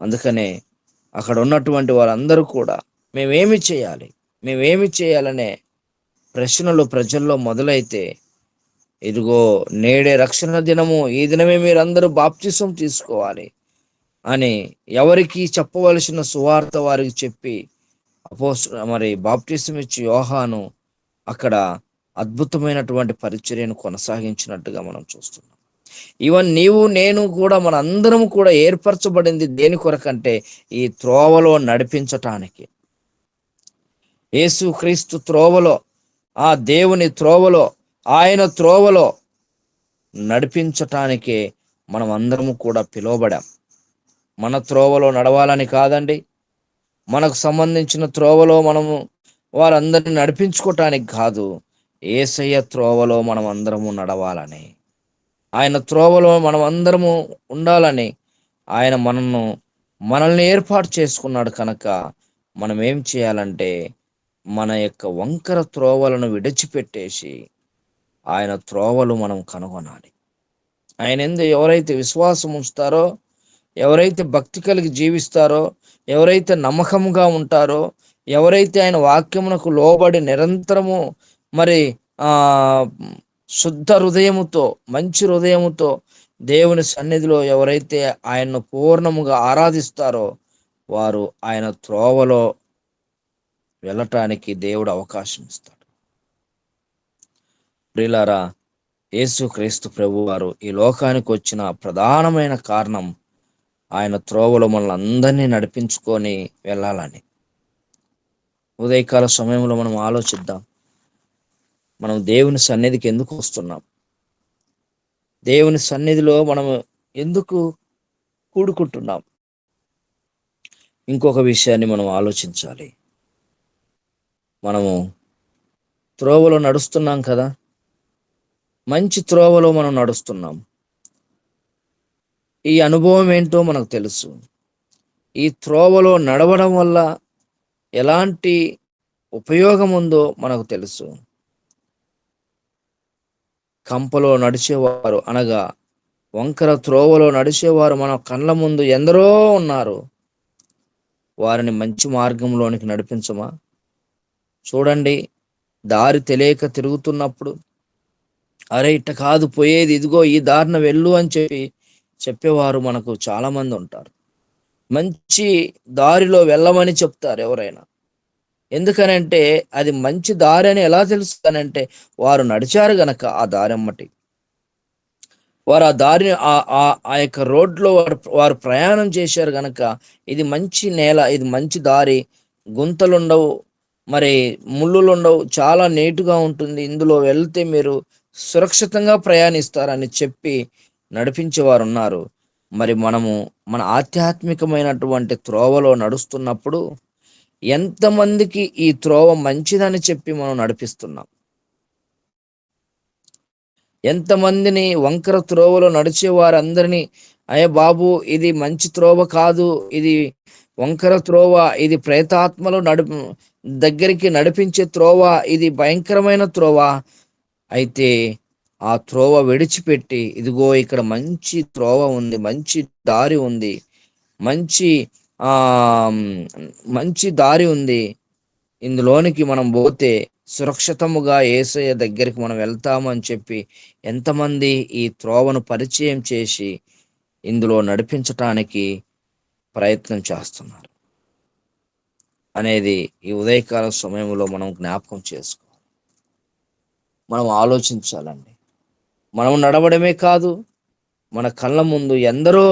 Speaker 1: అందుకనే అక్కడ ఉన్నటువంటి వారందరూ కూడా మేమేమి చేయాలనే ప్రశ్నలు ప్రజల్లో మొదలైతే, ఇదిగో నేడే రక్షణ దినము, ఈ దినమే మీరందరూ బాప్తిసం తీసుకోవాలి అని ఎవరికి చెప్పవలసిన సువార్త వారికి చెప్పి మరి బాప్తిసం ఇచ్చి యోహాను అక్కడ అద్భుతమైనటువంటి పరిచర్యను కొనసాగించినట్టుగా మనం చూస్తున్నాం. ఈవెన్ నీవు నేను కూడా మన అందరం కూడా ఏర్పరచబడింది దేని కొరకంటే ఈ త్రోవలో నడిపించటానికి. యేసు క్రీస్తు త్రోవలో, ఆ దేవుని త్రోవలో, ఆయన త్రోవలో నడిపించటానికే మనం అందరము కూడా పిలువబడాం. మన త్రోవలో నడవాలని కాదండి, మనకు సంబంధించిన త్రోవలో మనము వారందరిని నడిపించుకోవటానికి కాదు, యేసయ్య త్రోవలో మనం అందరము నడవాలని, ఆయన త్రోవలో మనం అందరము ఉండాలని ఆయన మనల్ని ఏర్పాటు చేసుకున్నాడు. కనుక మనం ఏం చేయాలంటే మన యొక్క వంకర త్రోవలను విడిచిపెట్టేసి ఆయన త్రోవలు మనం కనుగొనాలి. ఆయన యందు ఎవరైతే విశ్వాసం ఉంచుతారో, ఎవరైతే భక్తి కలిగి జీవిస్తారో, ఎవరైతే నమ్మకంగా ఉంటారో, ఎవరైతే ఆయన వాక్యమునకు లోబడి నిరంతరము మరి శుద్ధ హృదయముతో, మంచి హృదయముతో దేవుని సన్నిధిలో ఎవరైతే ఆయన్ను పూర్ణముగా ఆరాధిస్తారో వారు ఆయన త్రోవలో వెళ్ళటానికి దేవుడు అవకాశం ఇస్తాడు. ప్రియులారా, యేసుక్రీస్తు ప్రభు వారు ఈ లోకానికి వచ్చిన ప్రధానమైన కారణం ఆయన త్రోవలో మనల్ని అందరినీ నడిపించుకొని వెళ్ళాలని. ఉదయకాల సమయంలో మనం ఆలోచిద్దాం, మనం దేవుని సన్నిధికి ఎందుకు వస్తున్నాం? దేవుని సన్నిధిలో మనం ఎందుకు కూడుకుంటున్నాం? ఇంకొక విషయాన్ని మనం ఆలోచించాలి. మనము త్రోవలో నడుస్తున్నాం కదా, మంచి త్రోవలో మనం నడుస్తున్నాం. ఈ అనుభవం ఏంటో మనకు తెలుసు. ఈ త్రోవలో నడవడం వల్ల ఎలాంటి ఉపయోగం ఉందో మనకు తెలుసు. కంపలో నడిచేవారు, అనగా వంకర త్రోవలో నడిచేవారు మన కళ్ళ ముందు ఎందరో ఉన్నారు. వారిని మంచి మార్గంలోనికి నడిపించమా? చూడండి, దారి తెలియక తిరుగుతున్నప్పుడు, అరే ఇట్ట కాదు పోయేది, ఇదిగో ఈ దారిన వెళ్ళు అని చెప్పేవారు మనకు చాలా మంది ఉంటారు. మంచి దారిలో వెళ్ళమని చెప్తారు ఎవరైనా. ఎందుకనంటే అది మంచి దారి అని ఎలా తెలుస్తానంటే వారు నడిచారు గనక ఆ దారెమ్మటి, వారు ఆ దారిని ఆ యొక్క రోడ్లో వారు ప్రయాణం చేశారు గనక ఇది మంచి నేల, ఇది మంచి దారి, గుంతలుండవు, మరి ముళ్ళులుండవు, చాలా నీటుగా ఉంటుంది, ఇందులో వెళ్తే మీరు సురక్షితంగా ప్రయాణిస్తారని చెప్పి నడిపించేవారు ఉన్నారు. మరి మనము మన ఆధ్యాత్మికమైనటువంటి త్రోవలో నడుస్తున్నప్పుడు ఎంతమందికి ఈ త్రోవ మంచిదని చెప్పి మనం నడిపిస్తున్నాం? ఎంతమందిని వంకర త్రోవలో నడిచే వారందరినీ, అయ్యే బాబు ఇది మంచి త్రోవ కాదు, ఇది వంకర త్రోవ, ఇది ప్రేతాత్మలో దగ్గరికి నడిపించే త్రోవ, ఇది భయంకరమైన త్రోవ, అయితే ఆ త్రోవ విడిచిపెట్టి ఇదిగో ఇక్కడ మంచి త్రోవ ఉంది, మంచి దారి ఉంది, మంచి దారి ఉంది, ఇందులోనికి మనం పోతే సురక్షితముగా యేసయ్య దగ్గరికి మనం వెళ్తాము అని చెప్పి ఎంతమంది ఈ త్రోవను పరిచయం చేసి ఇందులో నడిపించటానికి ప్రయత్నం చేస్తున్నారు అనేది ఈ ఉదయకాల సమయంలో మనం జ్ఞాపకం చేసుకోవాలి. మనం ఆలోచించాలండి. మనం నడవడమే కాదు, మన కళ్ళ ముందు ఎందరో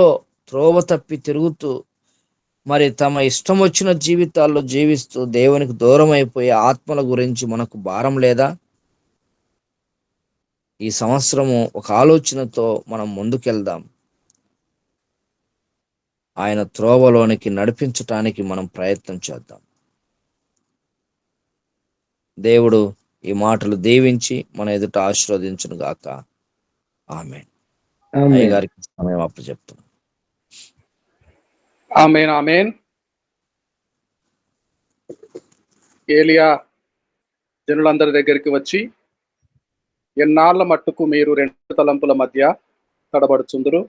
Speaker 1: త్రోవ తప్పి తిరుగుతూ మరి తమ ఇష్టం వచ్చిన జీవితాల్లో జీవిస్తూ దేవునికి దూరం అయిపోయే ఆత్మల గురించి మనకు భారం లేదా? ఈ సంవత్సరము ఒక ఆలోచనతో మనం ముందుకెళ్దాం. ఆయన త్రోవలోనికి నడిపించటానికి మనం ప్రయత్నం చేద్దాం. దేవుడు ఈ మాటలు దీవించి మన ఎదుట ఆశీర్వదించును గాక. ఆమేన్.
Speaker 4: ఆమేన్.
Speaker 1: అయ్యగారికి సమయం అప్పచెప్తున్నాను.
Speaker 5: ఆమేన్ ఆమేన్. ఏలియా జనులందరి దగ్గరికి వచ్చి, ఎన్నాళ్ల మట్టుకు మీరు రెండు తలంపుల మధ్య తడబడుచుందురు?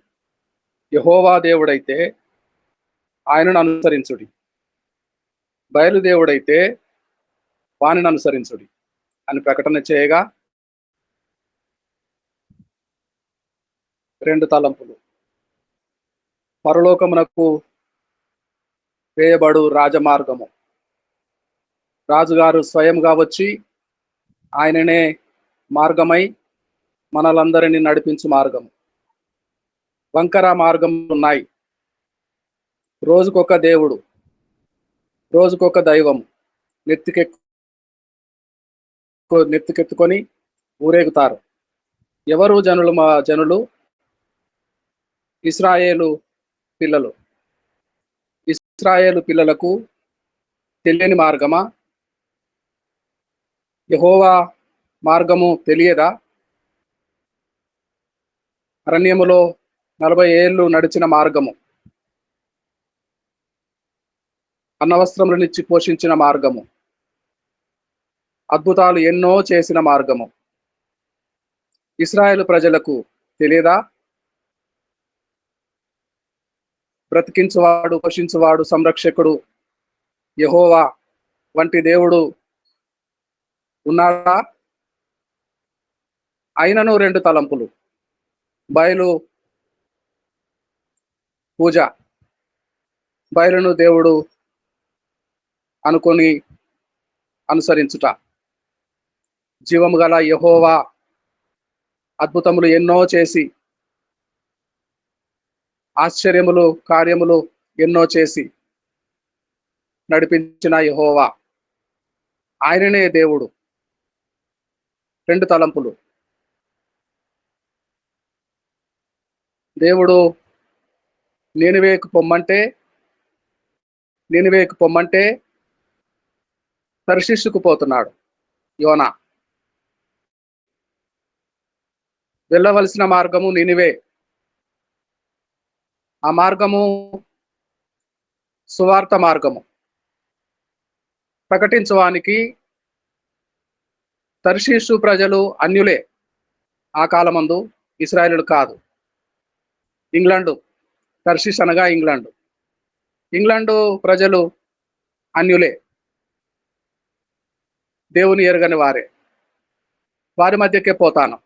Speaker 5: యెహోవా దేవుడైతే ఆయనను అనుసరించుడి, బయలుదేవుడైతే వానిని అనుసరించుడి అని ప్రకటన చేయగా, రెండు తలంపులు. పరలోకమునకు వేయబడు రాజమార్గము. రాజుగారు స్వయంగా వచ్చి ఆయననే మార్గమై మనలందరినీ నడిపించు మార్గము. వంకర మార్గములు ఉన్నాయి. రోజుకొక దేవుడు, రోజుకొక దైవము నెత్తికెత్తుకొని ఊరేగుతారు. ఎవరు జనులు? ఇశ్రాయేలు పిల్లలు. ఇశ్రాయేలు పిల్లలకు తెలియని మార్గమా? యెహోవా మార్గము తెలియదా? అరణ్యములో 40 ఏళ్ళు నడిచిన మార్గము, అన్నవస్త్రములనిచ్చి పోషించిన మార్గము, అద్భుతాలు ఎన్నో చేసిన మార్గము ఇశ్రాయేలు ప్రజలకు తెలియదా? బ్రతికించువాడు, పోషించువాడు, సంరక్షకుడు యెహోవా వంటి దేవుడు ఉన్నాడా? అయినను రెండు తలంపులు. బయలు పూజ. బయలును దేవుడు అనుకొని అనుసరించుట. జీవము గల యెహోవా అద్భుతములు ఎన్నో చేసి, ఆశ్చర్యములు, కార్యములు ఎన్నో చేసి నడిపించిన యెహోవా, ఆయననే దేవుడు. రెండు తలంపులు. దేవుడు నినివేకు పొమ్మంటే తర్షీషుకు పోతున్నాడు యోనా. వెళ్ళవలసిన మార్గము నినివే. ఆ మార్గము సువార్త మార్గము. ప్రకటించడానికి తర్షీషు ప్రజలు అన్యులే. ఆ కాలమందు ఇశ్రాయేలులు కాదు. ఇంగ్లాండు, తర్షీష్ అనగా ఇంగ్లాండు. ఇంగ్లాండు ప్రజలు అన్యులే, దేవుని ఎరగని వారే. వారి మధ్యకే పోతాను.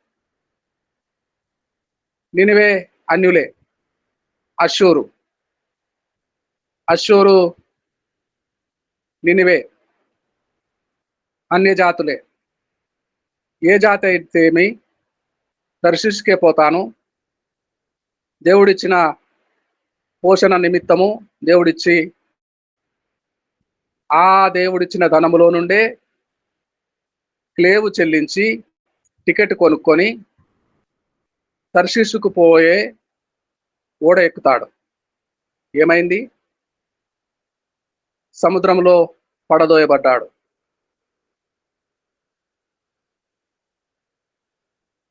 Speaker 5: నినివే అన్యులే. అశ్షూరు నినివే అన్య జాతులే. ఏ జాతి అయితే ఏమి, తర్షీష్కే పోతాను. దేవుడిచ్చిన పోషణ నిమిత్తము దేవుడిచ్చిన ధనములో నుండే క్లేవు చెల్లించి టికెట్ కొనుక్కొని తర్షీషుకు పోయే ఓడ ఎక్కుతాడు. ఏమైంది? సముద్రంలో పడదోయబడ్డాడు.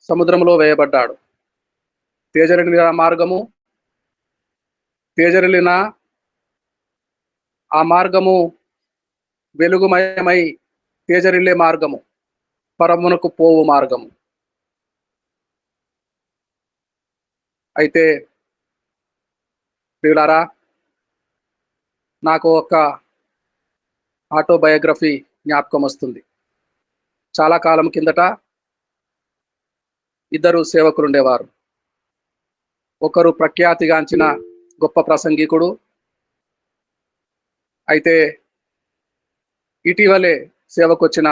Speaker 5: సముద్రంలో వేయబడ్డాడు. తేజరిల్లిన మార్గము, తేజరిల్లిన ఆ మార్గము వెలుగుమయమై తేజరిల్లే మార్గము, పరమునకు పోవు మార్గము. అయితే ప్రియులారా, నాకు ఒక ఆటోబయోగ్రఫీ జ్ఞాపకం వస్తుంది. చాలా కాలం కిందట ఇద్దరు సేవకులు ఉండేవారు. ఒకరు ప్రఖ్యాతిగాంచిన గొప్ప ప్రసంగికుడు. అయితే ఇటీవలే సేవకొచ్చిన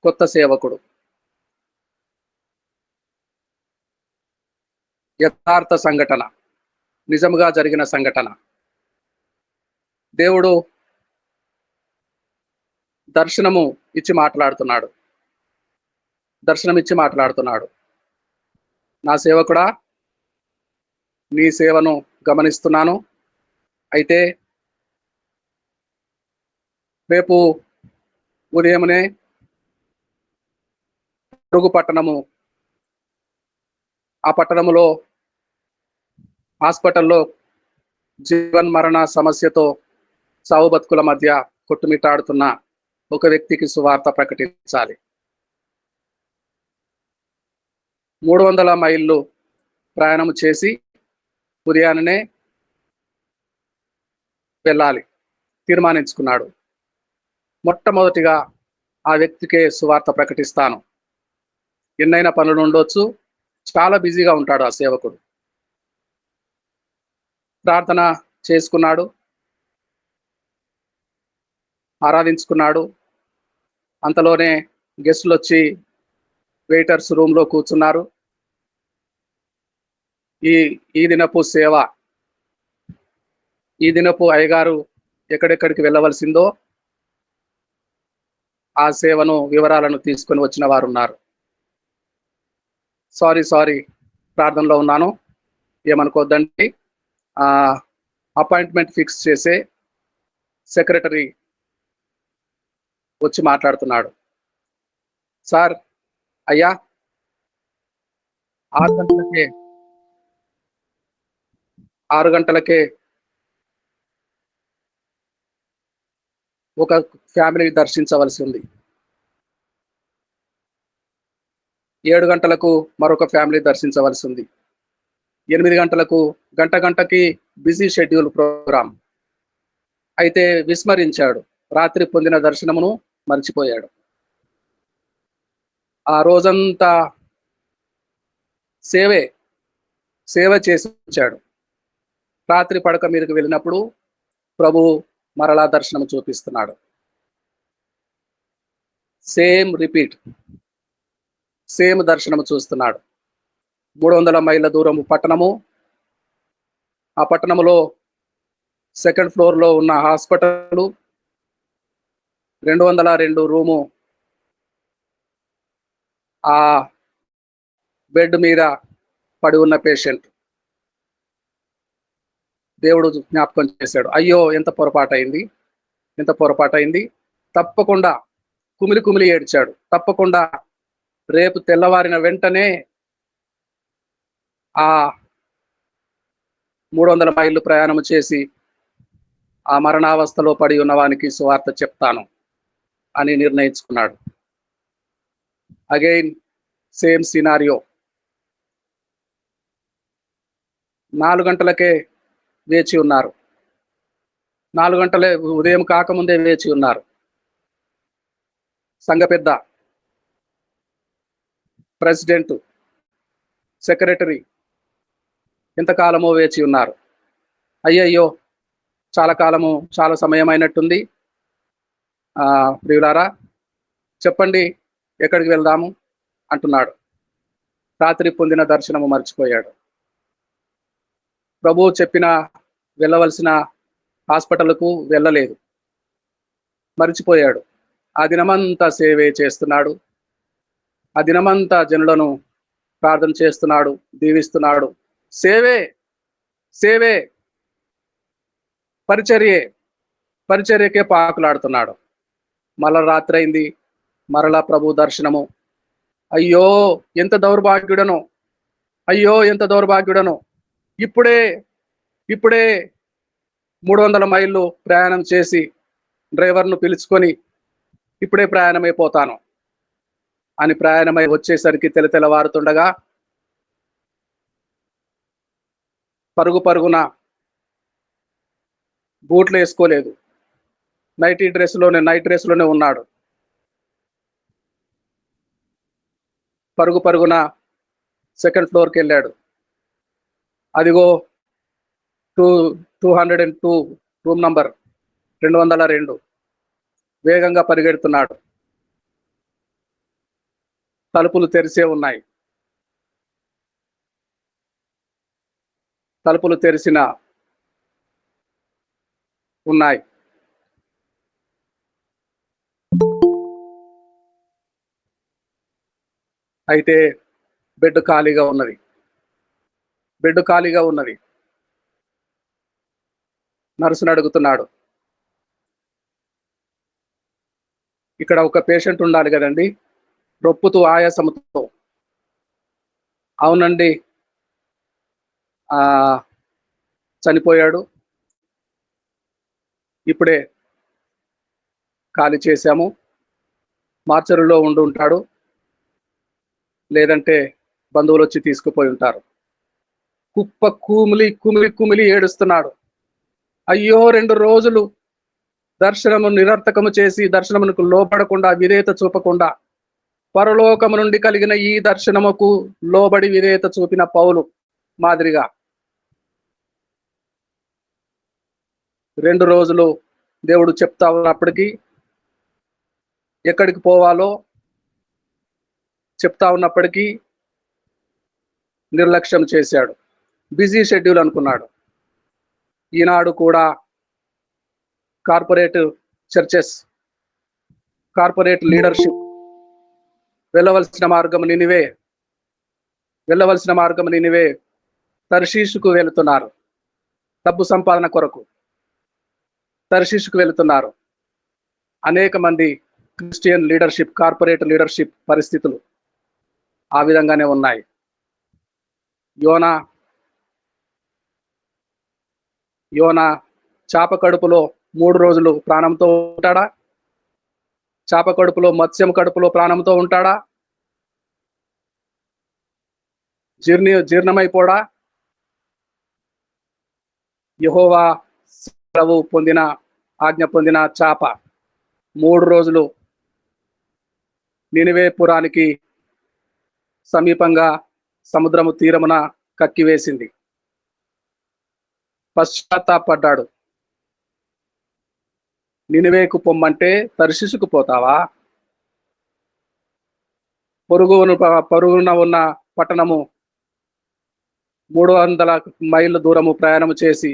Speaker 5: కొత్త సేవకుడు. యథార్థ సంఘటన, నిజముగా జరిగిన సంఘటన. దేవుడు దర్శనము ఇచ్చి మాట్లాడుతున్నాడు. దర్శనమిచ్చి మాట్లాడుతున్నాడు. నా సేవకుడా, నీ సేవను గమనిస్తున్నాను. అయితే రేపు ఉదయమునే పొరుగు పట్టణము, ఆ పట్టణములో హాస్పిటల్లో జీవన్ మరణ సమస్యతో సావు బతుకుల మధ్య కొట్టుమిట్టాడుతున్న ఒక వ్యక్తికి సువార్త ప్రకటించాలి. 300 మైళ్ళు ప్రయాణం చేసి ఉదయాన్నే వెళ్ళాలి తీర్మానించుకున్నాడు. మొట్టమొదటిగా ఆ వ్యక్తికే సువార్త ప్రకటిస్తాను. ఎన్నైనా పనులు ఉండొచ్చు, చాలా బిజీగా ఉంటాడు ఆ సేవకుడు. ప్రార్థన చేసుకున్నాడు, ఆరాధించుకున్నాడు. అంతలోనే గెస్టులు వచ్చి వెయిటర్స్ రూమ్లో కూర్చున్నారు. ఈ ఈ దినపు సేవ, ఈ దినపు అయ్యగారు ఎక్కడెక్కడికి వెళ్ళవలసిందో ఆ సేవను వివరాలను తీసుకొని వచ్చిన వారు ఉన్నారు. సారీ, ప్రార్థనలో ఉన్నాను, ఏమనుకోద్దండి. అపాయింట్మెంట్ ఫిక్స్ చేసే సెక్రటరీ వచ్చి మాట్లాడుతున్నాడు. సార్, అయ్యా, 6 గంటలకే ఒక ఫ్యామిలీ దర్శించవలసి ఉంది. 7 గంటలకు మరొక ఫ్యామిలీ దర్శించవలసి ఉంది. 8 గంటలకు గంటకి బిజీ షెడ్యూల్ ప్రోగ్రామ్. అయితే విస్మరించాడు. రాత్రి పొందిన దర్శనమును మర్చిపోయాడు. ఆ రోజంతా సేవ చేసి వచ్చాడు. రాత్రి పడక మీదకి వెళ్ళినప్పుడు ప్రభువు మరలా దర్శనం చూపిస్తున్నాడు. సేమ్ రిపీట్, సేమ్ దర్శనము చూస్తున్నాడు. 300 మైళ్ళ దూరం పట్టణము. ఆ పట్టణములో సెకండ్ ఫ్లోర్లో ఉన్న హాస్పిటల్, 202 రూము. ఆ బెడ్ మీద పడి ఉన్న పేషెంట్. దేవుడు జ్ఞాపకం చేశాడు. అయ్యో, ఎంత పొరపాటైంది. తప్పకుండా కుమిలి ఏడ్చాడు. తప్పకుండా రేపు తెల్లవారిన వెంటనే ఆ 300 మైళ్ళు ప్రయాణం చేసి ఆ మరణావస్థలో పడి ఉన్నవానికి సువార్త చెప్తాను అని నిర్ణయించుకున్నాడు. Again same scenario. 4 గంటలకే వేచి ఉన్నారు. 4 గంటలే, ఉదయం కాకముందే వేచి ఉన్నారు. సంఘ పెద్ద, ప్రెసిడెంట్, సెక్రటరీ ఎంతకాలమో వేచి ఉన్నారు. అయ్యయ్యో, చాలా సమయం అయినట్టుంది. ప్రియులారా, చెప్పండి, ఎక్కడికి వెళ్దాము అంటున్నాడు. రాత్రి పొందిన దర్శనము మర్చిపోయాడు. ప్రభువు చెప్పిన వెళ్ళవలసిన హాస్పిటల్కు వెళ్ళలేదు, మర్చిపోయాడు. ఆ దినమంతా సేవే చేస్తున్నాడు. ఆ దినమంతా జనులను ప్రార్థన చేస్తున్నాడు, దీవిస్తున్నాడు. సేవే, పరిచర్యకే పాకులాడుతున్నాడు. మళ్ళా రాత్రి అయింది, మరలా ప్రభు దర్శనము. అయ్యో, ఎంత దౌర్భాగ్యుడనో. ఇప్పుడే 300 మైళ్ళు ప్రయాణం చేసి డ్రైవర్ను పిలుచుకొని ఇప్పుడే ప్రయాణమైపోతాను అని ప్రయాణమై వచ్చేసరికి తెల్లవారుతుండగా పరుగున బూట్లు వేసుకోలేదు, నైట్ డ్రెస్లోనే ఉన్నాడు. పరుగున సెకండ్ ఫ్లోర్కి వెళ్ళాడు. అదిగో 202 రూమ్ నంబర్ 202. వేగంగా పరిగెడుతున్నాడు. తలుపులు తెరిసే ఉన్నాయి. ఉన్నాయి. అయితే బెడ్ ఖాళీగా ఉన్నది. బెడ్ ఖాళీగా ఉన్నది. నర్సును అడుగుతున్నాడు, ఇక్కడ ఒక పేషెంట్ ఉండాలి కదండి, రొప్పుతూ ఆయాసంతో. అవునండి, ఆ చనిపోయాడు, ఇప్పుడే ఖాళీ చేశాము, మార్చరులో ఉండి ఉంటాడు, లేదంటే బంధువులు వచ్చి తీసుకుపోయి ఉంటారు. కుప్ప కుమిలి కుమిలి కుమిలి ఏడుస్తున్నాడు. అయ్యో, 2 రోజులు దర్శనము నిరర్థకము చేసి, దర్శనమునకు లోపడకుండా, విధేయత చూపకుండా, పరలోకము నుండి కలిగిన ఈ దర్శనముకు లోబడి విధేయత చూపిన పౌలు మాదిరిగా 2 రోజులు దేవుడు చెప్తా ఉన్నప్పటికీ, ఎక్కడికి పోవాలో చెప్తా ఉన్నప్పటికీ నిర్లక్ష్యం చేశాడు. బిజీ షెడ్యూల్ అనుకున్నాడు. ఈనాడు కూడా కార్పొరేట్ చర్చెస్, కార్పొరేట్ లీడర్షిప్ వెళ్ళవలసిన మార్గం నినివే తర్షీషుకు వెళుతున్నారు. డబ్బు సంపాదన కొరకు తర్షీషుకు వెళుతున్నారు. అనేక మంది క్రిస్టియన్ లీడర్షిప్, కార్పొరేట్ లీడర్షిప్ పరిస్థితులు ఆ విధంగానే ఉన్నాయి. యోనా చాప కడుపులో 3 రోజులు ప్రాణంతో ఉంటాడా? చాప కడుపులో, మత్స్యం కడుపులో ప్రాణంతో ఉంటాడా? జీర్ణమైపోడా? యెహోవా సెలవు పొందిన, ఆజ్ఞ పొందిన చాప 3 రోజులు నినివే పురానికి సమీపంగా సముద్రము తీరమున కక్కివేసింది. పశ్చాత్తాపడ్డాడు. నినివేకు పొమ్మంటే తర్షీషుకు పోతావా? పొరుగున ఉన్న పట్టణము 300 మైళ్ళ దూరము ప్రయాణము చేసి,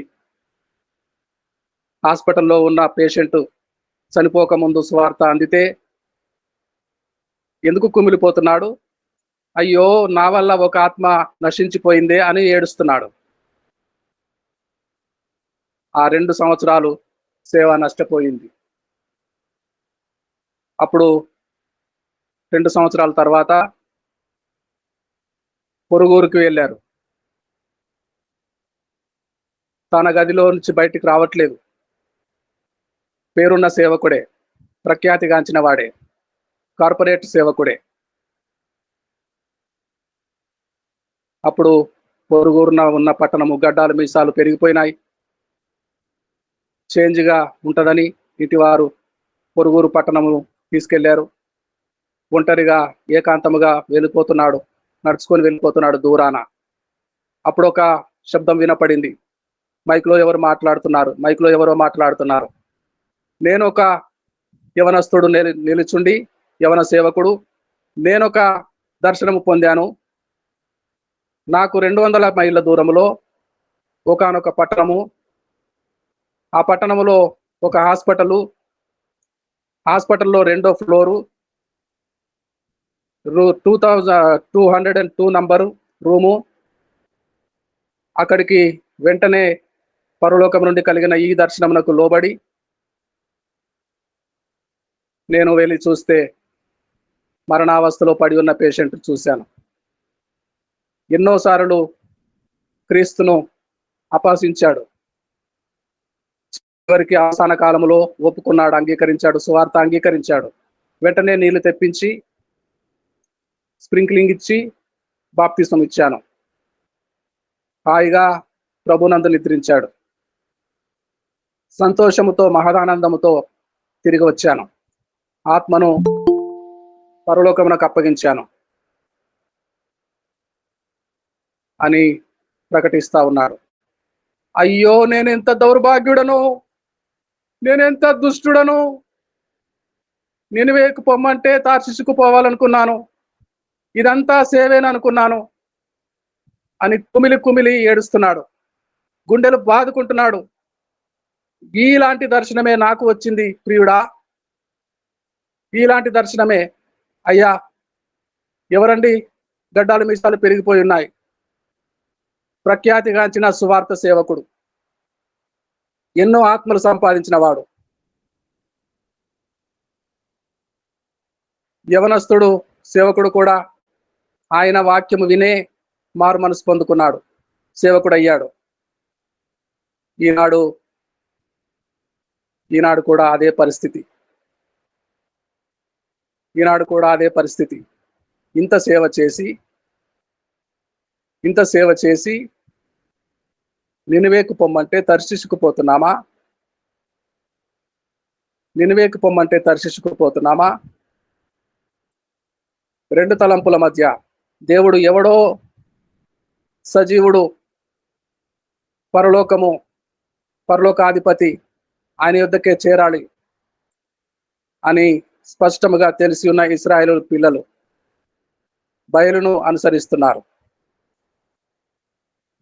Speaker 5: హాస్పిటల్లో ఉన్న పేషెంట్ చనిపోక ముందు సువార్త అందితే ఎందుకు కుమిలిపోతున్నాడు? అయ్యో, నా వల్ల ఒక ఆత్మ నశించిపోయిందే అని ఏడుస్తున్నాడు. ఆ 2 సంవత్సరాలు సేవ నష్టపోయింది. అప్పుడు 2 సంవత్సరాల తర్వాత పొరుగురికి వెళ్ళారు. తన గదిలో నుంచి బయటికి రావట్లేదు. పేరున్న సేవకుడే, ప్రఖ్యాతిగాంచిన వాడే, కార్పొరేట్ సేవకుడే. అప్పుడు పొరుగురున ఉన్న పట్టణము గడ్డాలు మీసాలు పెరిగిపోయినాయి. చేంజ్గా ఉంటుందని ఇంటివారు పొరుగురు పట్టణము తీసుకెళ్లారు. ఒంటరిగా ఏకాంతముగా నడుచుకొని వెళ్ళిపోతున్నాడు దూరాన. అప్పుడు ఒక శబ్దం వినపడింది. మైక్లో ఎవరో మాట్లాడుతున్నారు. నేను ఒక యవనస్తుడు నిలుచుండి, యవన సేవకుడు, నేనొక దర్శనము పొందాను. నాకు 200 మైళ్ళ దూరంలో ఒకానొక పట్టణము, ఆ పట్టణంలో ఒక హాస్పిటల్లో 2వ ఫ్లోరు, 2202 నంబరు రూము. అక్కడికి వెంటనే పరలోకం నుండి కలిగిన ఈ దర్శనమునకు లోబడి నేను వెళ్ళి చూస్తే మరణావస్థలో పడి ఉన్న పేషెంట్ చూశాను. ఎన్నోసార్లు క్రీస్తును అపహసించాడు. చివరికి అవసాన కాలంలో ఒప్పుకున్నాడు, అంగీకరించాడు, సువార్త అంగీకరించాడు. వెంటనే నీళ్లు తెప్పించి స్ప్రింక్లింగ్ ఇచ్చి బాప్తిసం ఇచ్చాను. హాయిగా ప్రభునందు నిద్రించాడు. సంతోషముతో, మహదానందముతో తిరిగి వచ్చాను. ఆత్మను పరలోకమునకు అప్పగించాను అని ప్రకటిస్తా ఉన్నాడు. అయ్యో, నేనెంత దౌర్భాగ్యుడను, నేనెంత దుష్టుడను, నినివేకు పొమ్మంటే తార్షీషుకు పోవాలనుకున్నాను, ఇదంతా సేవేననుకున్నాను అని కుమిలి కుమిలి ఏడుస్తున్నాడు. గుండెలు బాదుకుంటున్నాడు. ఇలాంటి దర్శనమే నాకు వచ్చింది ప్రియుడా, ఇలాంటి దర్శనమే. అయ్యా, ఎవరండి? గడ్డాలు మీసాలు పెరిగిపోయి ఉన్నాయి. ప్రఖ్యాతిగాంచిన సువార్త సేవకుడు, ఎన్నో ఆత్మలు సంపాదించిన వాడు, యవనస్తుడు సేవకుడు కూడా ఆయన వాక్యము వినే మారు మనసు పొందుకున్నాడు, సేవకుడు అయ్యాడు. ఈనాడు కూడా అదే పరిస్థితి. ఇంత సేవ చేసి నినివేకు పొమ్మంటే తర్షీషుకు పోతున్నామా? రెండు తలంపుల మధ్య దేవుడు ఎవడో సజీవుడు, పరలోకాధిపతి, ఆయన యొద్దకే చేరాలి అని స్పష్టంగా తెలిసి ఉన్న ఇశ్రాయేలు పిల్లలు బయలును అనుసరిస్తున్నారు.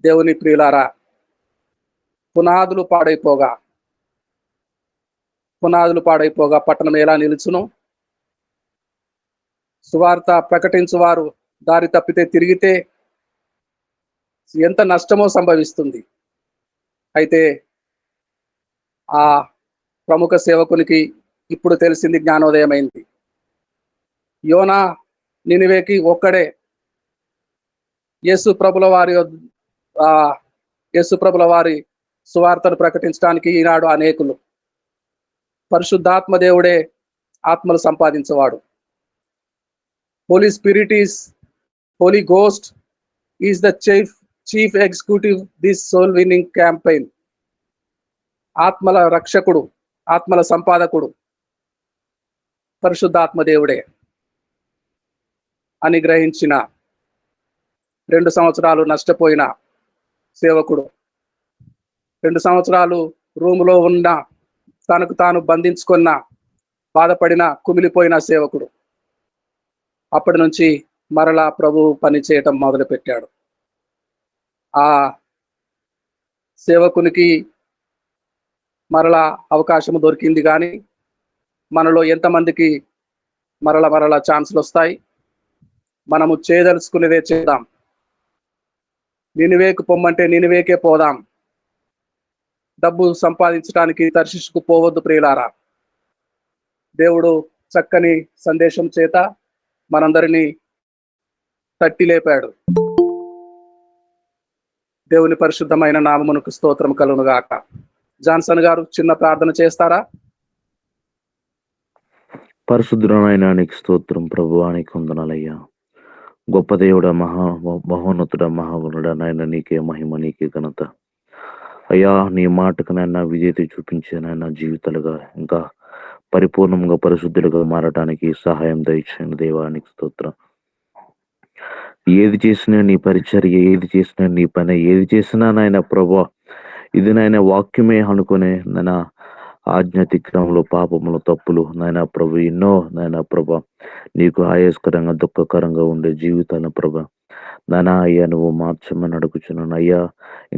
Speaker 5: దేవుని ప్రియులారా, పునాదులు పాడైపోగా పట్టణం ఎలా నిలుచును? సువార్త ప్రకటించువారు దారి తప్పితే తిరిగితే ఎంత నష్టమో సంభవిస్తుంది. అయితే ఆ ప్రముఖ సేవకునికి ఇప్పుడు తెలిసింది, జ్ఞానోదయమైంది. యోనా నినివేకి ఒక్కడే. యేసు ప్రభుల వారి సువార్తను ప్రకటించడానికి ఈనాడు అనేకులు. పరిశుద్ధాత్మ దేవుడే ఆత్మలు సంపాదించేవాడు. Holy Ghost is the chief executive this soul winning campaign. ఆత్మల రక్షకుడు, ఆత్మల సంపాదకుడు పరిశుద్ధాత్మ దేవుడే అని గ్రహించిన 2 సంవత్సరాలు నష్టపోయిన సేవకుడు, 2 సంవత్సరాలు రూములో ఉన్న, తనకు తాను బంధించుకున్న, బాధపడిన, కుమిలిపోయిన సేవకుడు అప్పటి నుంచి మరలా ప్రభు పని చేయటం మొదలుపెట్టాడు. ఆ సేవకునికి మరలా అవకాశం దొరికింది. కానీ మనలో ఎంతమందికి మరలా ఛాన్సులు వస్తాయి? మనము చేయదలుచుకునేదే చేద్దాం. నినివేకు పొమ్మంటే నినివేకే పోదాం. డబ్బు సంపాదించడానికి తర్షీషుకు పోవద్దు ప్రియులారా. దేవుడు చక్కని సందేశం చేత మనందరినీ తట్టి లేపాడు. దేవుని పరిశుద్ధమైన నామమునకు స్తోత్రం కలుగును గాక. జాన్సన్ గారు చిన్న ప్రార్థన చేస్తారా?
Speaker 2: పరిశుద్ధమైన నీకు స్తోత్రం ప్రభువా, నీకు వందనాలయ్యా. గొప్ప దేవుడ, మహోన్నతుడ, మహాగుణుడ, నాయన నీకే మహిమ, నీకే ఘనత అయ్యా. నీ మాటకు నాయన విజేత చూపించే నాయన జీవితాలుగా ఇంకా పరిపూర్ణంగా పరిశుద్ధులుగా మారడానికి సహాయం దయచేయండి దేవా, నీకు స్తోత్రం. ఏది చేసినా నీ పరిచర్య, ఏది చేసినా నీ పని, ఏది చేసినా నాయన ప్రభువా ఇది నాయన వాక్యమే అనుకునే నాయన ఆజ్ఞాతిక్రమంలో, పాపములు, తప్పులు నాయన ప్రభు ఎన్నో నాయన ప్రభా నీకు ఆయాస్కరంగా, దుఃఖకరంగా ఉండే జీవితాలను ప్రభా నాయన అయ్యా నువ్వు మార్చమని అడుగుచున్నాను అయ్యా.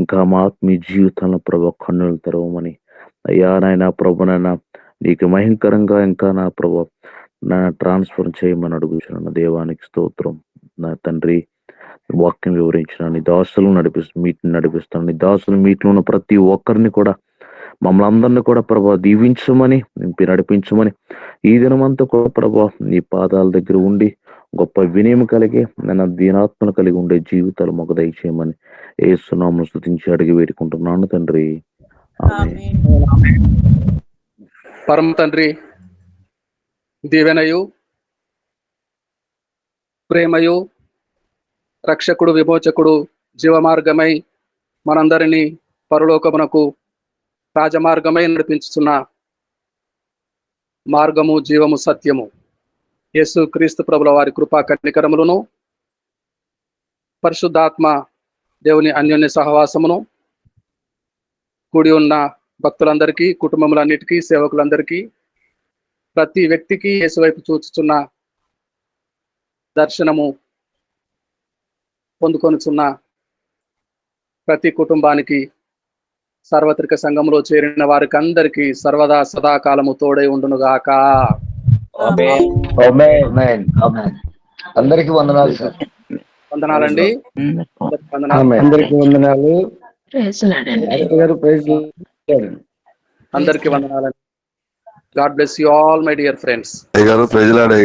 Speaker 2: ఇంకా మా ఆత్మీయ జీవితాలను ప్రభా కన్నులు తెరవమని అయ్యా నాయన ప్రభు నాయన నీకు మహింకరంగా ఇంకా నా ప్రభా నా ట్రాన్స్ఫర్ చేయమని అడుగుచున్నాను. దేవానికి స్తోత్రం. నా తండ్రి, వాక్యం వివరించిన నీ దాసులు నడిపిస్తాను. నీ దాసులు మీట్లో ఉన్న ప్రతి ఒక్కరిని కూడా, మమ్మల్ని అందరినీ కూడా ప్రభా దీవించమని, నింపి నడిపించమని, ఈ దినమంతా కూడా ప్రభా నీ పాదాల దగ్గర ఉండి గొప్ప వినయం కలిగి నన్ను దీనాత్మను కలిగి ఉండే జీవితాలు మాకు దయచేయమని యేసు నామమున స్తుతించి అడిగి వేడుకుంటున్నాను తండ్రి. ఆమేన్.
Speaker 5: పరమ తండ్రి దీవెనయు, ప్రేమయు, రక్షకుడు, విమోచకుడు, జీవమార్గమై మనందరినీ పరలోకమునకు రాజమార్గమై నడిపించుతున్న మార్గము, జీవము, సత్యము యేసు క్రీస్తు ప్రభుల వారి కృపా కనికరములను, పరిశుద్ధాత్మ దేవుని అన్యోన్య సహవాసమును కూడి ఉన్న భక్తులందరికీ, కుటుంబములన్నిటికీ, సేవకులందరికీ, ప్రతి వ్యక్తికి యేసు వైపు చూచుచున్న దర్శనము పొందుకొనుచున్న ప్రతి కుటుంబానికి, సార్వత్రిక సంఘంలో చేరిన వారికి అందరికీ సర్వదా సదాకాలము తోడై ఉండునుగాక.
Speaker 1: ఆమేన్.
Speaker 4: ఆమేన్. ఆమేన్. అందరికి వందనాలు సార్.
Speaker 5: వందనాలండి. అందరికీ వందనాలు.
Speaker 4: ఆమేన్. అందరికి వందనాలు. డాక్టర్ గారు ప్రైజ్ లార్డ్.
Speaker 5: అందరికీ వందనాలండి. God bless you all my dear friends.
Speaker 6: అయ్య గారు ప్రజలాడే